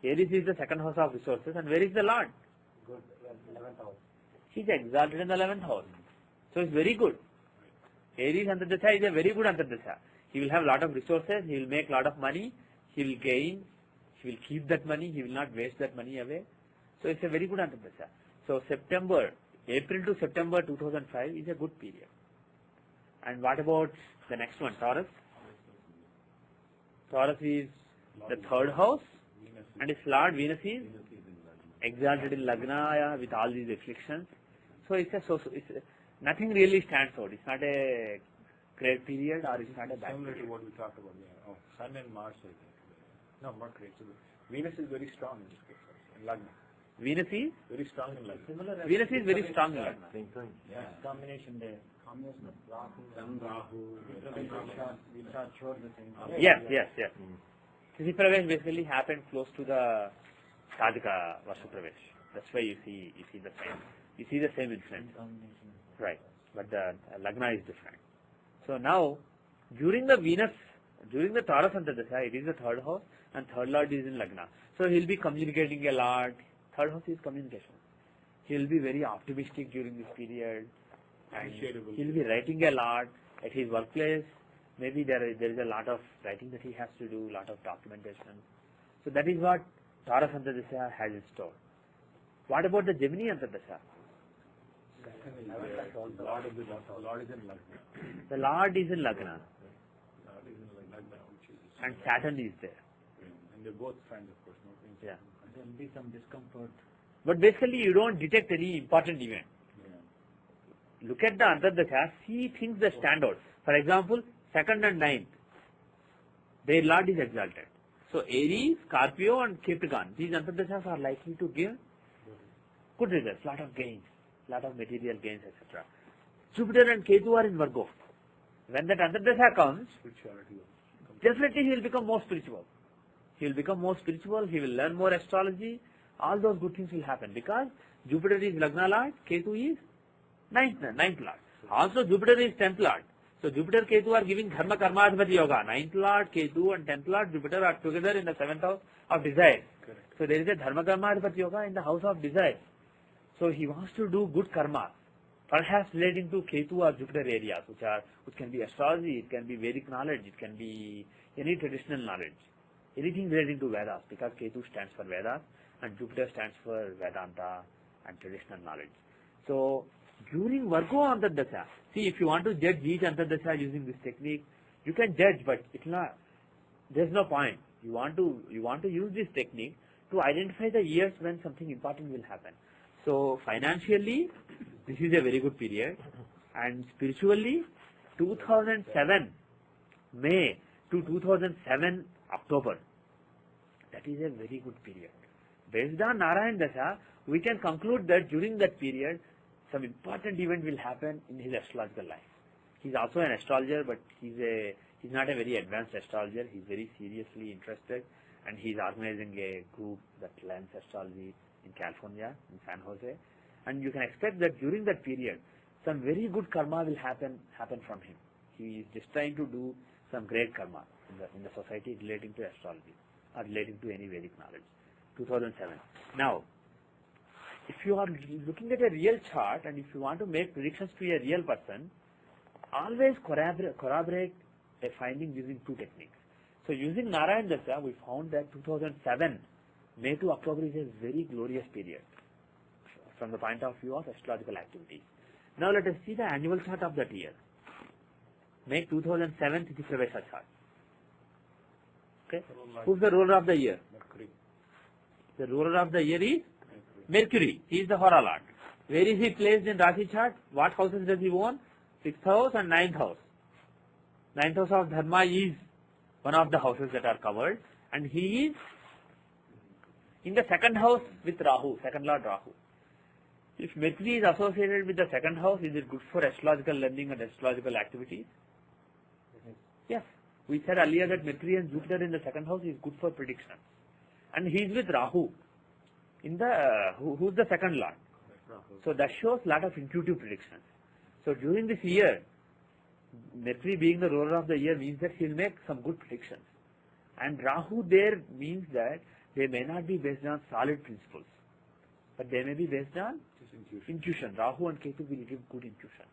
Aries is the 2nd house of resources, and where is the Lord? Good, 11th house. He is exalted in the 11th house. So it's very good. Aries Antardasha is a very good Antardasha. He will have lot of resources, he will make lot of money, he will gain, he will keep that money, he will not waste that money away. So it's a very good Antardasha. So April to September 2005 is a good period. And what about the next one, Taurus? Taurus is the 3rd house, and its Lord Venus is exalted in Lagna with all these afflictions. So it's nothing really stands out. It's not a great period, or it's not a bad Similar period. to what we talked about, yeah. Sun and Mars, I think. No, Mercury. So Venus is very strong in this case, in Lagna. Venus is? Very strong in Lagna. Venus is very strong in Lagna. Same thing. Yeah. Combination there. Combination of Rahu, Sun, Rahu, We'll start showing the same. Yes. Tithi Pravesh basically happened close to the Sadhika Varsha Pravesh. That's why you see the same. You see the same influence. Combination. Right. But the Lagna is different. So now, during the Taurus Antardasha, it is the 3rd house, and 3rd lord is in Lagna. So he will be communicating a lot. 3rd house is communication. He will be very optimistic during this period. And he will be writing a lot at his workplace. Maybe there is a lot of writing that he has to do, lot of documentation. So that is what Taurus Antardasha has in store. What about the Gemini Antardasha? Lord is in Lagna. The Lord is in Lagna, Lord is in Lagna, which is... and Saturn is there. And they're both friends, of course. No? Yeah. There will be some discomfort. But basically you don't detect any important event. Yeah. Look at the Antardasha, see things that stand out. For example, 2nd and 9th, their Lord is exalted. So Aries, Scorpio and Capricorn, these Antardashas are likely to give good results, lot of gains, lot of material gains, etc. Jupiter and Ketu are in Virgo. When that Antardasha comes, Spirituality. definitely he will become more spiritual. He will become more spiritual, he will learn more astrology, all those good things will happen because Jupiter is Lagna Lord, Ketu is 9th Lord. Also Jupiter is 10th Lord. So Jupiter Ketu are giving Dharma Karma Adhipati Yoga. 9th Lord Ketu and 10th Lord Jupiter are together in the 7th house of desire. Correct. So there is a Dharma Karma Adhipati Yoga in the house of desire. So he wants to do good karma, perhaps relating to Ketu or Jupiter areas, which can be astrology, it can be Vedic knowledge, it can be any traditional knowledge, anything relating to Vedas, because Ketu stands for Vedas and Jupiter stands for Vedanta and traditional knowledge. So during Virgo Antardasha, see, if you want to judge each Antardasha using this technique, you can judge, but there's no point. You want to use this technique to identify the years when something important will happen. So financially, this is a very good period, and spiritually, 2007 May to 2007 October, that is a very good period. Based on Narayan Dasha, we can conclude that during that period, some important event will happen in his astrological life. He's also an astrologer, but he's not a very advanced astrologer. He's very seriously interested, and he's organizing a group that learns astrology in California, in San Jose. And you can expect that during that period, some very good karma will happen from him. He is just trying to do some great karma in the society relating to astrology or relating to any Vedic knowledge. 2007. Now, if you are looking at a real chart and if you want to make predictions to a real person, always corroborate a finding using two techniques. So using Narayan Dasha, we found that 2007 May to October is a very glorious period from the point of view of astrological activities. Now let us see the annual chart of that year. Make 2007 Tithi Pravesha chart. Okay. Who's the ruler of the year? Mercury. The ruler of the year is Mercury. He is the Hora Lord. Where is he placed in Rashi chart? What houses does he own? 6th house and 9th house. 9th house of Dharma is one of the houses that are covered, and he is in the 2nd house with Rahu, 2nd Lord Rahu. If Mercury is associated with the 2nd house, is it good for astrological learning and astrological activities? Yes. We said earlier that Mercury and Jupiter in the 2nd house is good for prediction. And he is with Rahu, in the who's the 2nd Lord. So that shows a lot of intuitive predictions. So during this year, Mercury being the ruler of the year means that he will make some good predictions. And Rahu there means that they may not be based on solid principles, but they may be based on intuition. Rahu and Ketu will give good intuition.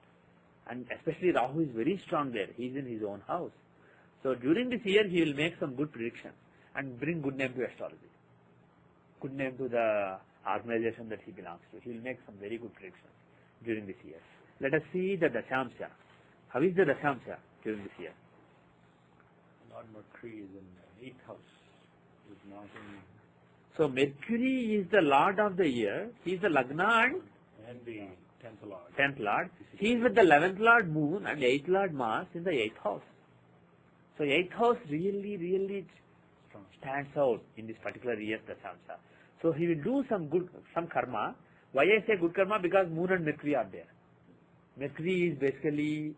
And especially Rahu is very strong there. He is in his own house. So during this year, he will make some good predictions and bring good name to astrology. Good name to the organization that he belongs to. He will make some very good predictions during this year. Let us see the Dashamsha. How is the Dashamsha during this year? Lord Mercury is in 8th house. Is not in. So Mercury is the Lord of the year. He is the Lagna And the 10th Lord. 10th Lord. He is with the 11th Lord Moon and 8th Lord Mars in the 8th house. So 8th house really stands out in this particular year's Dashamsha. So he will do some karma. Why I say good karma? Because Moon and Mercury are there. Mercury is basically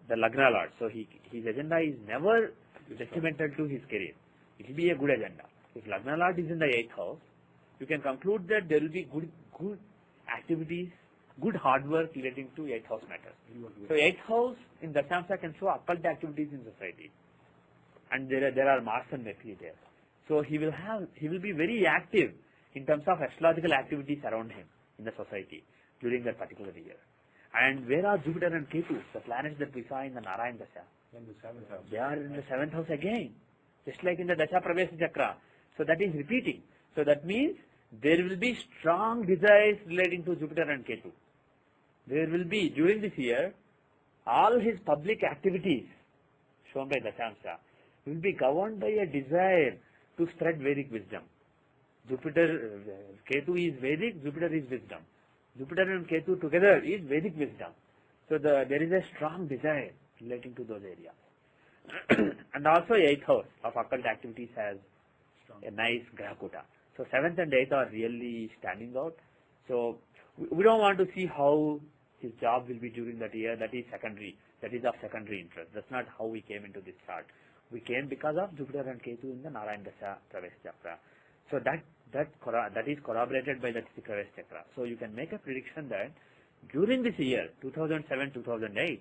the Lagna Lord. So his agenda is never detrimental to his career. It will be a good agenda. If Lagna Lord is in the 8th house, you can conclude that there will be good activities, good hard work relating to 8th house matters. So 8th house in Dashamsha can show occult activities in society. And there are Mars and Mercury there. So he will be very active in terms of astrological activities around him in the society during that particular year. And where are Jupiter and Ketu, the planets that we saw in the Narayan Dasha? In the 7th house. They are in the 7th house again, just like in the Dasha Pravesha Chakra. So that is repeating. So that means there will be strong desires relating to Jupiter and Ketu. There will be, during this year, all his public activities shown by Dashamsha will be governed by a desire to spread Vedic wisdom. Ketu is Vedic, Jupiter is wisdom. Jupiter and Ketu together is Vedic wisdom. So there is a strong desire relating to those areas. And also 8th house of occult activities has a nice Grahakuta. So 7th and 8th are really standing out. So we don't want to see how his job will be during that year. That is secondary. That is of secondary interest. That's not how we came into this chart. We came because of Jupiter and Ketu in the Narayan Dasha Pravesha Chakra. So that is corroborated by the Tithi Pravesha Chakra. So you can make a prediction that during this year, 2007-2008,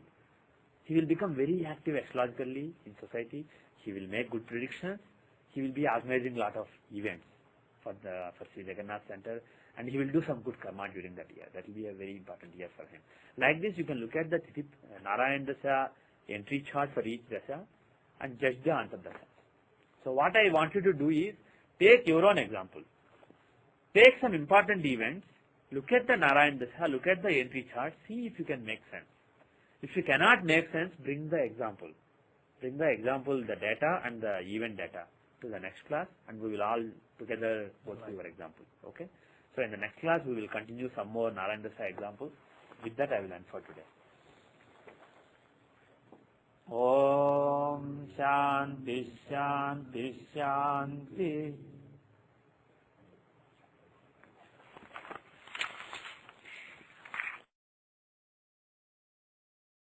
he will become very active astrologically in society. He will make good predictions. He will be organizing a lot of events for Sri Jagannath Center, and he will do some good karma during that year. That will be a very important year for him. Like this, you can look at the Narayan Dasha entry chart for each Dasha and judge the Antardasha. So what I want you to do is, take your own example. Take some important events, look at the Narayan Dasha, look at the entry chart, see if you can make sense. If you cannot make sense, bring the example. Bring the example, the data and the event data to the next class, and we will all together go through your example. Okay? So in the next class, we will continue some more Narayan Dasha examples. With that, I will end for today. Om Shanti Shanti Shanti.